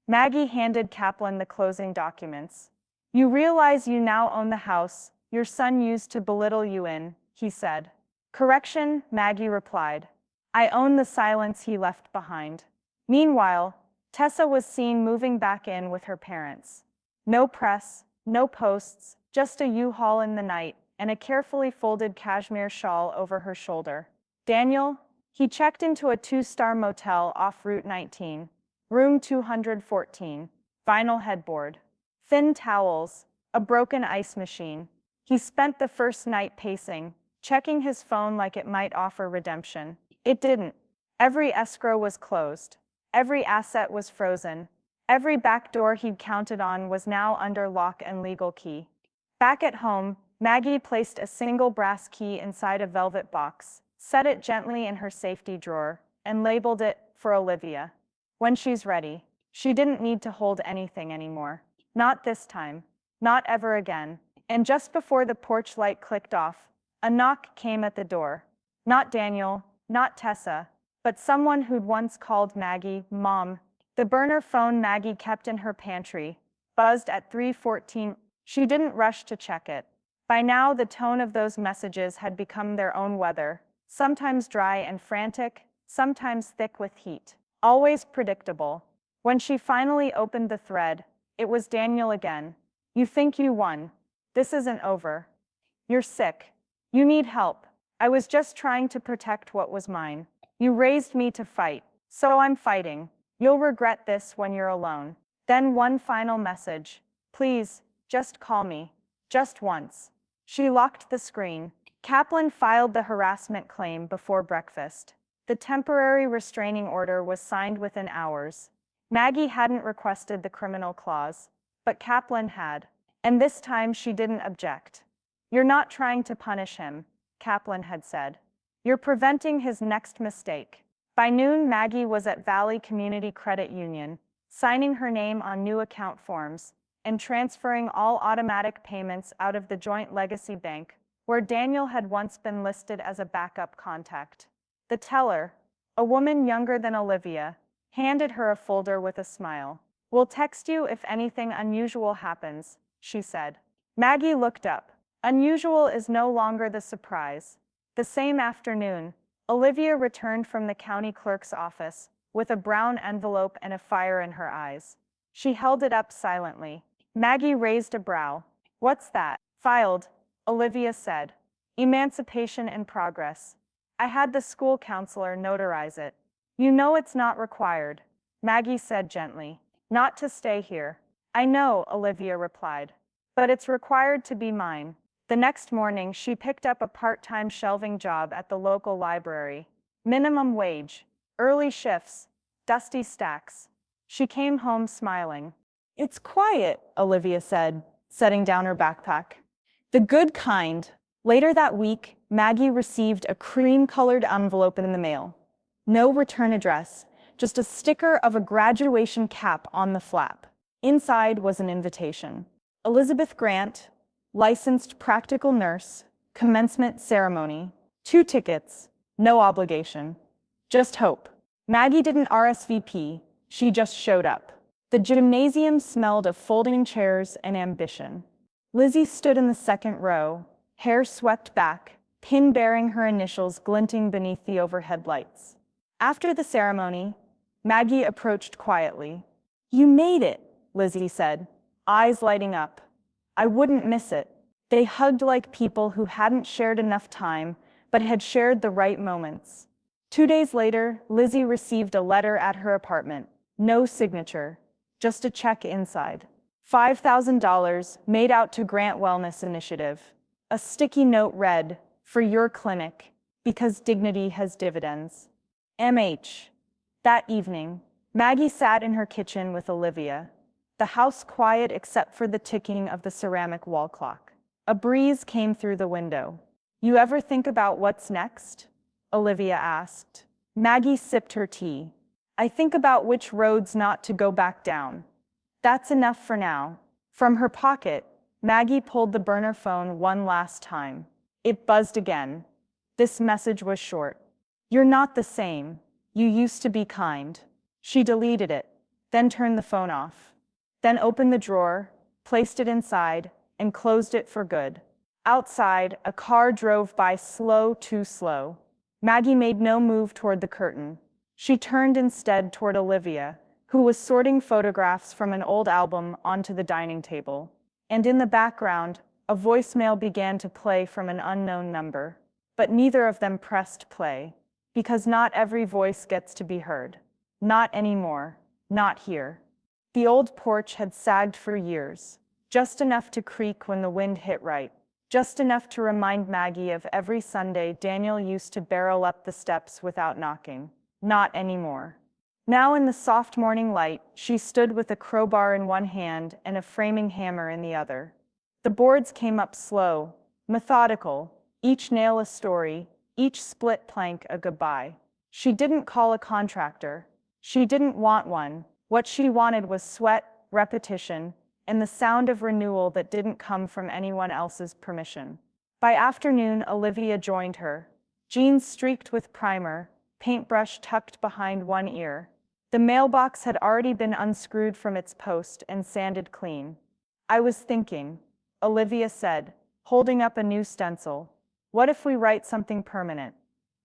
Speaker 1: Maggie handed Kaplan the closing documents. "You realize you now own the house your son used to belittle you in," he said. "Correction," Maggie replied. "I own the silence he left behind." Meanwhile, Tessa was seen moving back in with her parents. No press, no posts, just a U-Haul in the night, and a carefully folded cashmere shawl over her shoulder. Daniel? He checked into a 2-star motel off Route 19. Room 214. Vinyl headboard. Thin towels. A broken ice machine. He spent the first night pacing, checking his phone like it might offer redemption. It didn't. Every escrow was closed. Every asset was frozen. Every back door he'd counted on was now under lock and legal key. Back at home, Maggie placed a single brass key inside a velvet box, set it gently in her safety drawer, and labeled it, "For Olivia. When she's ready." She didn't need to hold anything anymore. Not this time. Not ever again. And just before the porch light clicked off, a knock came at the door. Not Daniel, not Tessa, but someone who'd once called Maggie Mom. The burner phone Maggie kept in her pantry buzzed at 3:14. She didn't rush to check it. By now, the tone of those messages had become their own weather, sometimes dry and frantic, sometimes thick with heat, always predictable. When she finally opened the thread, it was Daniel again. "You think you won." This isn't over. You're sick. You need help. I was just trying to protect what was mine. You raised me to fight, so I'm fighting. You'll regret this when you're alone. Then one final message. Please, just call me. Just once. She locked the screen. Kaplan filed the harassment claim before breakfast. The temporary restraining order was signed within hours. Maggie hadn't requested the criminal clause, but Kaplan had, and this time she didn't object. You're not trying to punish him, Kaplan had said. You're preventing his next mistake. By noon, Maggie was at Valley Community Credit Union, signing her name on new account forms and transferring all automatic payments out of the Joint Legacy Bank, where Daniel had once been listed as a backup contact. The teller, a woman younger than Olivia, handed her a folder with a smile. We'll text you if anything unusual happens, she said. Maggie looked up. Unusual is no longer the surprise. The same afternoon, Olivia returned from the county clerk's office with a brown envelope and a fire in her eyes. She held it up silently. Maggie raised a brow. What's that? Filed, Olivia said. Emancipation in progress. I had the school counselor notarize it. You know it's not required, Maggie said gently. Not to stay here. I know, Olivia replied. But it's required to be mine. The next morning, she picked up a part-time shelving job at the local library. Minimum wage, early shifts, dusty stacks. She came home smiling. It's quiet, Olivia said, setting down her backpack. The good kind. Later that week, Maggie received a cream-colored envelope in the mail. No return address, just a sticker of a graduation cap on the flap. Inside was an invitation. Elizabeth Grant, licensed practical nurse, commencement ceremony. 2 tickets, no obligation. Just hope. Maggie didn't RSVP, she just showed up. The gymnasium smelled of folding chairs and ambition. Lizzie stood in the second row, hair swept back, pin bearing her initials glinting beneath the overhead lights. After the ceremony, Maggie approached quietly. You made it, Lizzie said, eyes lighting up. I wouldn't miss it. They hugged like people who hadn't shared enough time, but had shared the right moments. 2 days later, Lizzie received a letter at her apartment. No signature, just a check inside. $5,000 made out to Grant Wellness Initiative. A sticky note read, for your clinic, because dignity has dividends. MH. That evening, Maggie sat in her kitchen with Olivia, the house quiet except for the ticking of the ceramic wall clock. A breeze came through the window. You ever think about what's next? Olivia asked. Maggie sipped her tea. I think about which roads not to go back down. That's enough for now. From her pocket, Maggie pulled the burner phone one last time. It buzzed again. This message was short. You're not the same. You used to be kind. She deleted it, then turned the phone off. Then opened the drawer, placed it inside, and closed it for good. Outside, a car drove by slow, too slow. Maggie made no move toward the curtain. She turned instead toward Olivia, who was sorting photographs from an old album onto the dining table. And in the background, a voicemail began to play from an unknown number. But neither of them pressed play, because not every voice gets to be heard. Not anymore. Not here. The old porch had sagged for years, just enough to creak when the wind hit right, just enough to remind Maggie of every Sunday Daniel used to barrel up the steps without knocking. Not anymore. Now in the soft morning light, she stood with a crowbar in one hand and a framing hammer in the other. The boards came up slow, methodical, each nail a story, each split plank a goodbye. She didn't call a contractor. She didn't want one. What she wanted was sweat, repetition, and the sound of renewal that didn't come from anyone else's permission. By afternoon, Olivia joined her. Jeans streaked with primer, paintbrush tucked behind one ear. The mailbox had already been unscrewed from its post and sanded clean. I was thinking, Olivia said, holding up a new stencil. What if we write something permanent?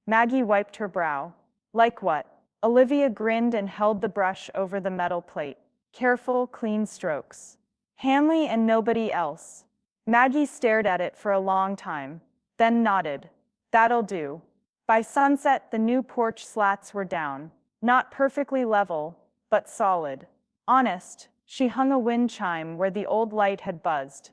Speaker 1: Maggie wiped her brow. Like what? Olivia grinned and held the brush over the metal plate. Careful, clean strokes. Hanley and nobody else. Maggie stared at it for a long time, then nodded. That'll do. By sunset, the new porch slats were down, not perfectly level, but solid. Honest, she hung a wind chime where the old light had buzzed.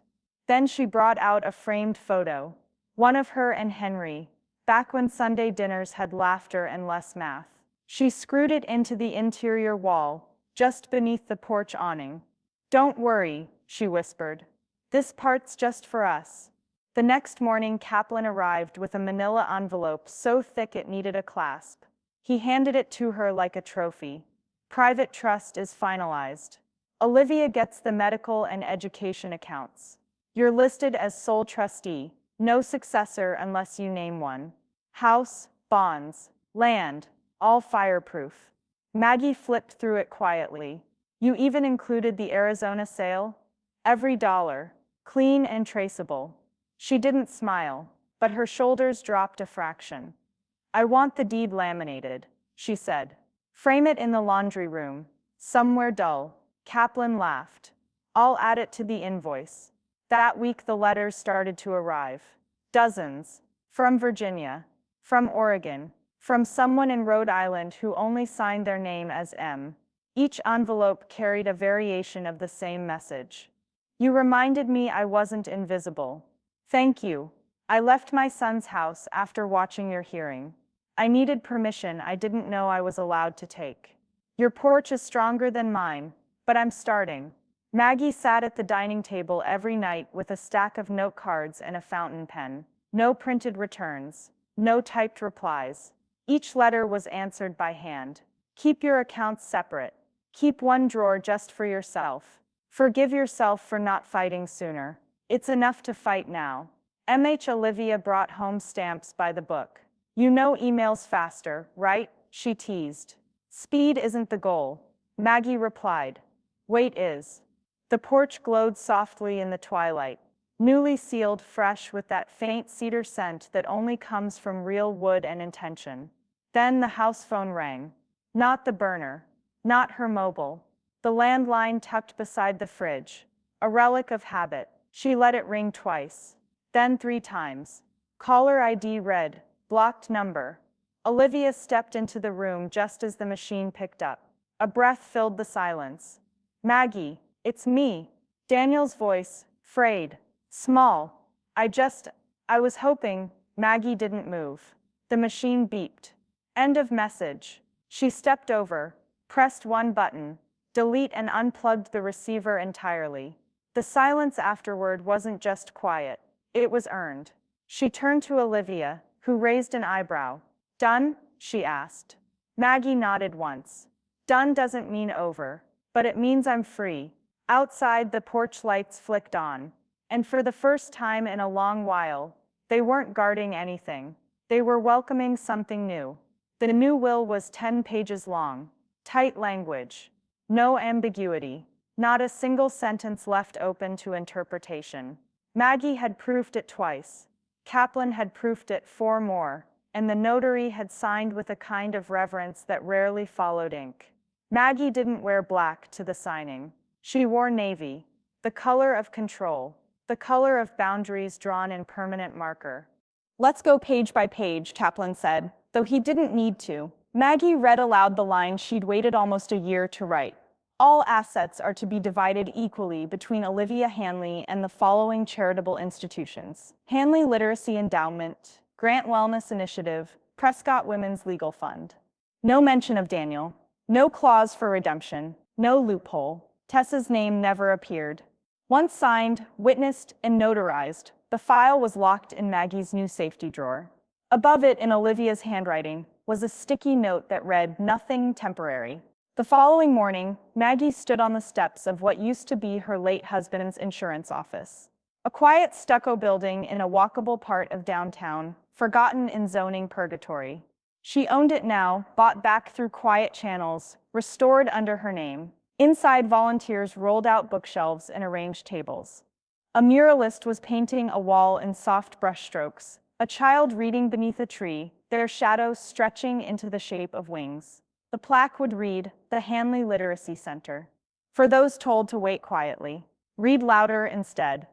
Speaker 1: Then she brought out a framed photo, one of her and Henry, back when Sunday dinners had laughter and less math. She screwed it into the interior wall, just beneath the porch awning. Don't worry, she whispered. This part's just for us. The next morning, Kaplan arrived with a manila envelope so thick it needed a clasp. He handed it to her like a trophy. Private trust is finalized. Olivia gets the medical and education accounts. You're listed as sole trustee, no successor unless you name one. House, bonds, land, all fireproof. Maggie flipped through it quietly. You even included the Arizona sale? Every dollar, clean and traceable. She didn't smile, but her shoulders dropped a fraction. I want the deed laminated, she said. Frame it in the laundry room, somewhere dull. Kaplan laughed. I'll add it to the invoice. That week the letters started to arrive. Dozens. From Virginia. From Oregon. From someone in Rhode Island who only signed their name as M. Each envelope carried a variation of the same message. You reminded me I wasn't invisible. Thank you. I left my son's house after watching your hearing. I needed permission I didn't know I was allowed to take. Your porch is stronger than mine, but I'm starting. Maggie sat at the dining table every night with a stack of note cards and a fountain pen. No printed returns. No typed replies. Each letter was answered by hand. Keep your accounts separate. Keep one drawer just for yourself. Forgive yourself for not fighting sooner. It's enough to fight now. Olivia brought home stamps by the book. You know emails faster, right? She teased. Speed isn't the goal. Maggie replied. Weight is. The porch glowed softly in the twilight. Newly sealed, fresh with that faint cedar scent that only comes from real wood and intention. Then the house phone rang. Not the burner. Not her mobile. The landline tucked beside the fridge. A relic of habit. She let it ring twice. Then 3 times. Caller ID read, blocked number. Olivia stepped into the room just as the machine picked up. A breath filled the silence. Maggie, it's me. Daniel's voice, frayed. Small. I was hoping. Maggie didn't move. The machine beeped. End of message. She stepped over, pressed one button, delete, and unplugged the receiver entirely. The silence afterward wasn't just quiet. It was earned. She turned to Olivia, who raised an eyebrow. Done? She asked. Maggie nodded once. Done doesn't mean over, but it means I'm free. Outside, the porch lights flicked on. And for the first time in a long while, they weren't guarding anything. They were welcoming something new. The new will was 10 pages long. Tight language. No ambiguity. Not a single sentence left open to interpretation. Maggie had proofed it twice. Kaplan had proofed it 4 more, and the notary had signed with a kind of reverence that rarely followed ink. Maggie didn't wear black to the signing. She wore navy, the color of control, the color of boundaries drawn in permanent marker. Let's go page by page, Kaplan said, though he didn't need to. Maggie read aloud the line she'd waited almost a year to write. All assets are to be divided equally between Olivia Hanley and the following charitable institutions: Hanley Literacy Endowment, Grant Wellness Initiative, Prescott Women's Legal Fund. No mention of Daniel. No clause for redemption. No loophole. Tessa's name never appeared. Once signed, witnessed, and notarized, the file was locked in Maggie's new safety drawer. Above it, in Olivia's handwriting, was a sticky note that read, "Nothing temporary." The following morning, Maggie stood on the steps of what used to be her late husband's insurance office. A quiet stucco building in a walkable part of downtown, forgotten in zoning purgatory. She owned it now, bought back through quiet channels, restored under her name. Inside, volunteers rolled out bookshelves and arranged tables. A muralist was painting a wall in soft brushstrokes, a child reading beneath a tree, their shadows stretching into the shape of wings. The plaque would read, "The Hanley Literacy Center." For those told to wait quietly, read louder instead.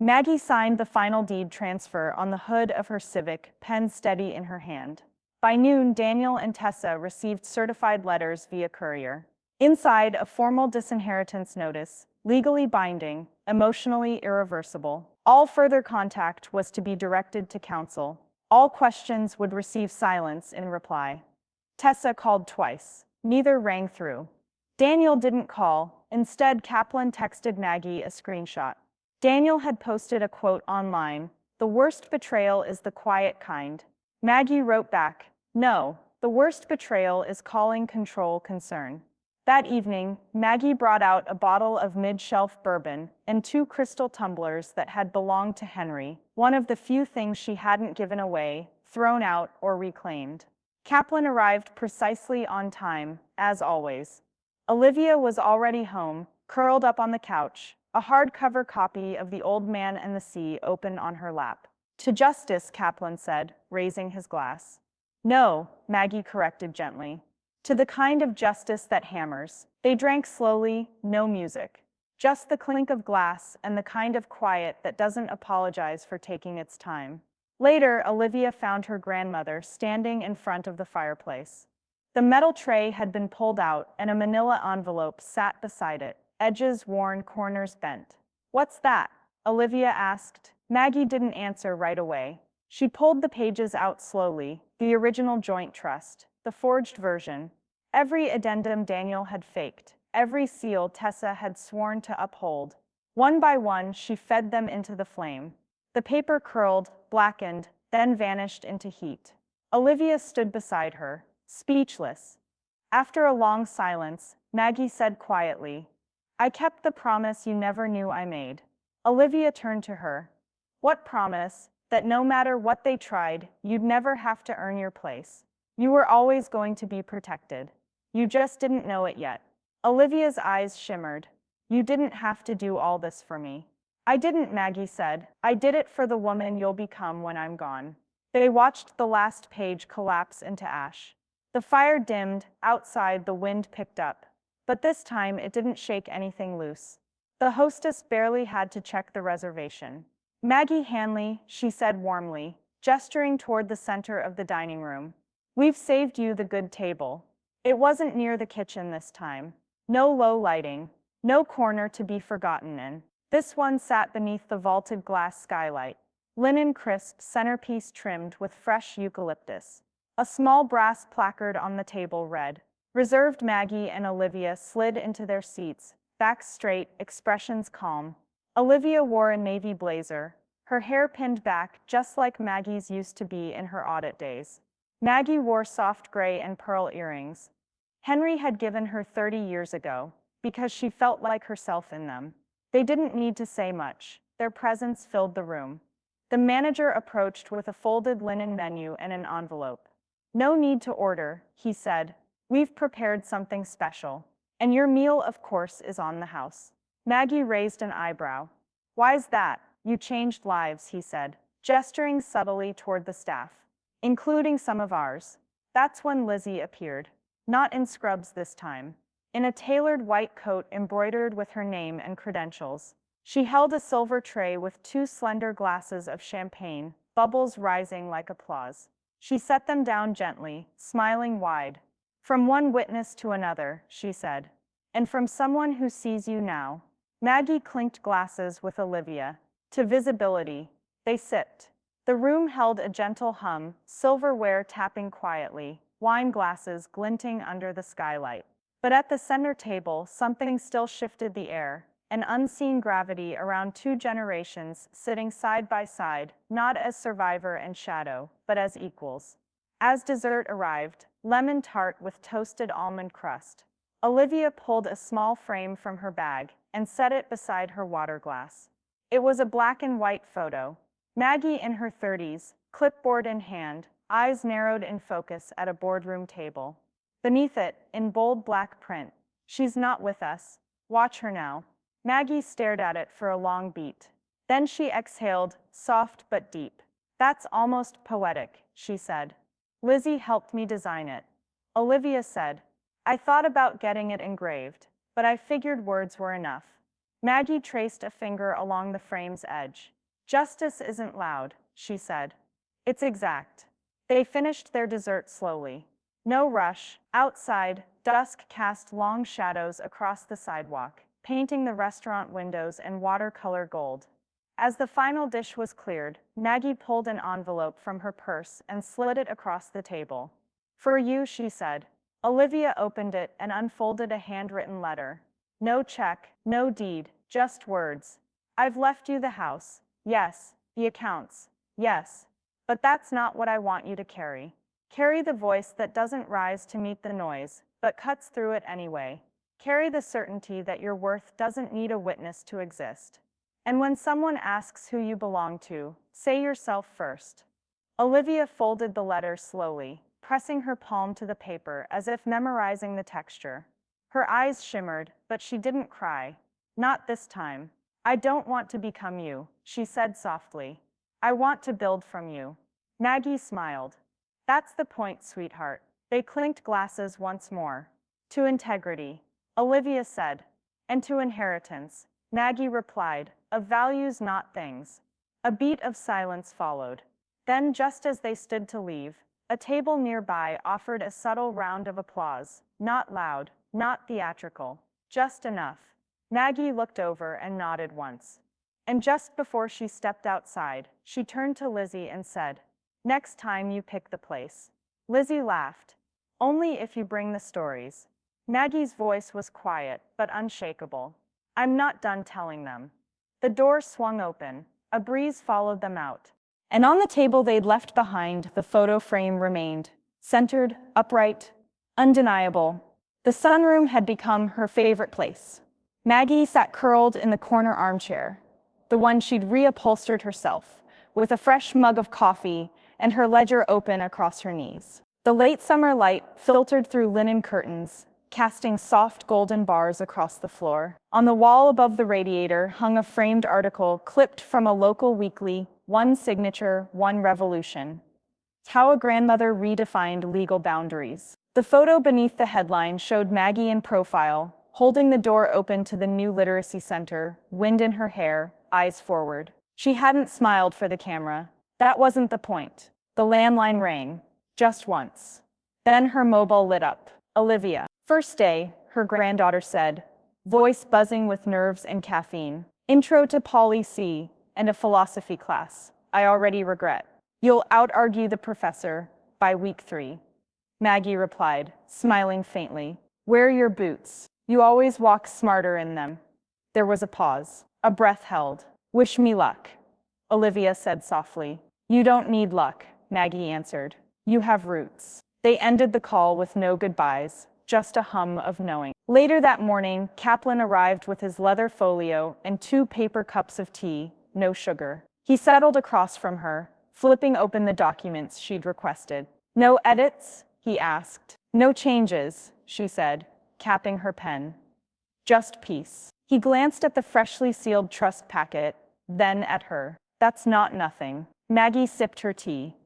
Speaker 1: Maggie signed the final deed transfer on the hood of her Civic, pen steady in her hand. By noon, Daniel and Tessa received certified letters via courier. Inside, a formal disinheritance notice, legally binding, emotionally irreversible. All further contact was to be directed to counsel. All questions would receive silence in reply. Tessa called twice. Neither rang through. Daniel didn't call. Instead, Kaplan texted Maggie a screenshot. Daniel had posted a quote online: "The worst betrayal is the quiet kind." Maggie wrote back, "No, the worst betrayal is calling control concern." That evening, Maggie brought out a bottle of mid-shelf bourbon and two crystal tumblers that had belonged to Henry, one of the few things she hadn't given away, thrown out, or reclaimed. Kaplan arrived precisely on time, as always. Olivia was already home, curled up on the couch, a hardcover copy of The Old Man and the Sea open on her lap. "To justice," Kaplan said, raising his glass. "No," Maggie corrected gently. "To the kind of justice that hammers." They drank slowly, no music. Just the clink of glass and the kind of quiet that doesn't apologize for taking its time. Later, Olivia found her grandmother standing in front of the fireplace. The metal tray had been pulled out and a manila envelope sat beside it, edges worn, corners bent. "What's that?" Olivia asked. Maggie didn't answer right away. She pulled the pages out slowly, the original joint trust, the forged version. Every addendum Daniel had faked, every seal Tessa had sworn to uphold. One by one, she fed them into the flame. The paper curled, blackened, then vanished into heat. Olivia stood beside her, speechless. After a long silence, Maggie said quietly, "I kept the promise you never knew I made." Olivia turned to her. "What promise?" "That no matter what they tried, you'd never have to earn your place. You were always going to be protected. You just didn't know it yet." Olivia's eyes shimmered. "You didn't have to do all this for me." "I didn't," Maggie said. "I did it for the woman you'll become when I'm gone." They watched the last page collapse into ash. The fire dimmed, outside the wind picked up. But this time it didn't shake anything loose. The hostess barely had to check the reservation. "Maggie Hanley," she said warmly, gesturing toward the center of the dining room. "We've saved you the good table." It wasn't near the kitchen this time. No low lighting. No corner to be forgotten in. This one sat beneath the vaulted glass skylight. Linen crisp, centerpiece trimmed with fresh eucalyptus. A small brass placard on the table read, "Reserved." Maggie and Olivia slid into their seats, backs straight, expressions calm. Olivia wore a navy blazer, her hair pinned back just like Maggie's used to be in her audit days. Maggie wore soft gray and pearl earrings. Henry had given her 30 years ago, because she felt like herself in them. They didn't need to say much. Their presence filled the room. The manager approached with a folded linen menu and an envelope. "No need to order," he said. "We've prepared something special. And your meal, of course, is on the house." Maggie raised an eyebrow. "Why's that?" "You changed lives," he said, gesturing subtly toward the staff, "including some of ours." That's when Lizzie appeared. Not in scrubs this time. In a tailored white coat embroidered with her name and credentials. She held a silver tray with two slender glasses of champagne, bubbles rising like applause. She set them down gently, smiling wide. "From one witness to another," she said. "And from someone who sees you now." Maggie clinked glasses with Olivia. To visibility. They sipped. The room held a gentle hum, silverware tapping quietly, wine glasses glinting under the skylight. But at the center table, something still shifted the air, an unseen gravity around two generations sitting side by side, not as survivor and shadow, but as equals. As dessert arrived, lemon tart with toasted almond crust. Olivia pulled a small frame from her bag and set it beside her water glass. It was a black and white photo. Maggie in her 30s, clipboard in hand, eyes narrowed in focus at a boardroom table. Beneath it, in bold black print, "She's not with us. Watch her now." Maggie stared at it for a long beat. Then she exhaled, soft but deep. "That's almost poetic," she said. "Lizzie helped me design it." Olivia said, "I thought about getting it engraved, but I figured words were enough." Maggie traced a finger along the frame's edge. Justice isn't loud, she said. It's exact. They finished their dessert slowly. No rush. Outside, dusk cast long shadows across the sidewalk, painting the restaurant windows in watercolor gold. As the final dish was cleared, Maggie pulled an envelope from her purse and slid it across the table. For you, she said. Olivia opened it and unfolded a handwritten letter. No check, no deed, just words. I've left you the house, yes, the accounts, yes. But that's not what I want you to carry. Carry the voice that doesn't rise to meet the noise, but cuts through it anyway. Carry the certainty that your worth doesn't need a witness to exist. And when someone asks who you belong to, say yourself first. Olivia folded the letter slowly, pressing her palm to the paper as if memorizing the texture. Her eyes shimmered, but she didn't cry. Not this time. I don't want to become you, she said softly. I want to build from you. Maggie smiled. That's the point, sweetheart. They clinked glasses once more. To integrity, Olivia said. And to inheritance, Maggie replied, of values, not things. A beat of silence followed. Then, just as they stood to leave, a table nearby offered a subtle round of applause, not loud, not theatrical, just enough. Maggie looked over and nodded once. And just before she stepped outside, she turned to Lizzie and said, next time you pick the place. Lizzie laughed. Only if you bring the stories. Maggie's voice was quiet, but unshakable. I'm not done telling them. The door swung open. A breeze followed them out. And on the table they'd left behind, the photo frame remained. Centered, upright, undeniable. The sunroom had become her favorite place. Maggie sat curled in the corner armchair, the one she'd reupholstered herself, with a fresh mug of coffee and her ledger open across her knees. The late summer light filtered through linen curtains, casting soft golden bars across the floor. On the wall above the radiator hung a framed article clipped from a local weekly, One Signature, One Revolution. How a grandmother redefined legal boundaries. The photo beneath the headline showed Maggie in profile, holding the door open to the new literacy center, wind in her hair, eyes forward. She hadn't smiled for the camera. That wasn't the point. The landline rang, just once. Then her mobile lit up. Olivia. First day, her granddaughter said, voice buzzing with nerves and caffeine. Intro to Polly C. and a philosophy class. I already regret. You'll out-argue the professor by week 3. Maggie replied, smiling faintly. Wear your boots. You always walk smarter in them. There was a pause. A breath held. Wish me luck, Olivia said softly. You don't need luck, Maggie answered. You have roots. They ended the call with no goodbyes, just a hum of knowing. Later that morning, Kaplan arrived with his leather folio and 2 paper cups of tea, no sugar. He settled across from her, flipping open the documents she'd requested. No edits? He asked. No changes, she said, capping her pen. Just peace. He glanced at the freshly sealed trust packet, then at her. That's not nothing. Maggie sipped her tea.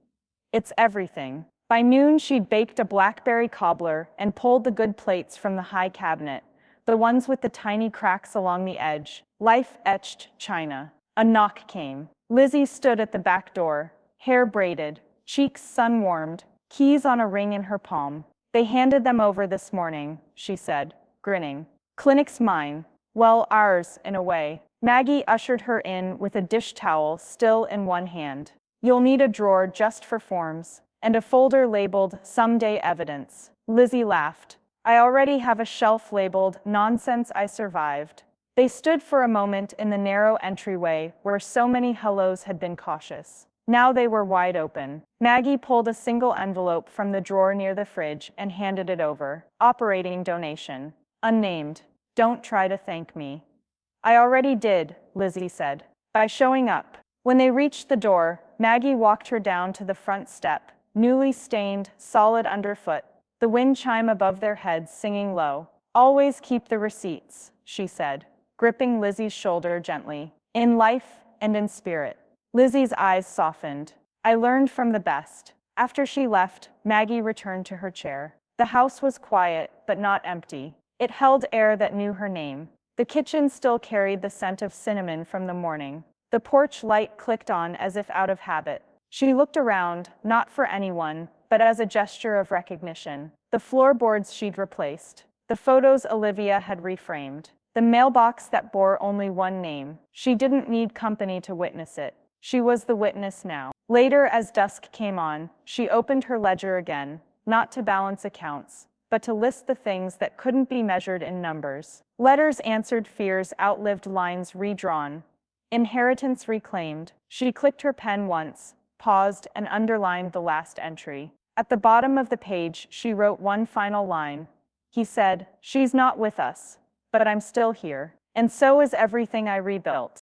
Speaker 1: It's everything. By noon, she'd baked a blackberry cobbler and pulled the good plates from the high cabinet, the ones with the tiny cracks along the edge, life-etched china. A knock came. Lizzie stood at the back door, hair braided, cheeks sun-warmed, keys on a ring in her palm. They handed them over this morning, she said, grinning. Clinic's mine. Well, ours, in a way. Maggie ushered her in with a dish towel still in one hand. You'll need a drawer just for forms, and a folder labeled Someday Evidence. Lizzie laughed. I already have a shelf labeled Nonsense I Survived. They stood for a moment in the narrow entryway where so many hellos had been cautious. Now they were wide open. Maggie pulled a single envelope from the drawer near the fridge and handed it over. Operating donation. Unnamed. Don't try to thank me. I already did, Lizzie said. By showing up. When they reached the door, Maggie walked her down to the front step, newly stained, solid underfoot, the wind chime above their heads singing low. Always keep the receipts, she said, gripping Lizzie's shoulder gently. In life and in spirit. Lizzie's eyes softened. I learned from the best. After she left, Maggie returned to her chair. The house was quiet, but not empty. It held air that knew her name. The kitchen still carried the scent of cinnamon from the morning. The porch light clicked on as if out of habit. She looked around, not for anyone, but as a gesture of recognition. The floorboards she'd replaced. The photos Olivia had reframed. The mailbox that bore only one name. She didn't need company to witness it. She was the witness now. Later, as dusk came on, she opened her ledger again, not to balance accounts, but to list the things that couldn't be measured in numbers. Letters answered fears, outlived lines redrawn. Inheritance reclaimed. She clicked her pen once, paused, and underlined the last entry. At the bottom of the page, she wrote one final line. He said, "She's not with us, but I'm still here. And so is everything I rebuilt."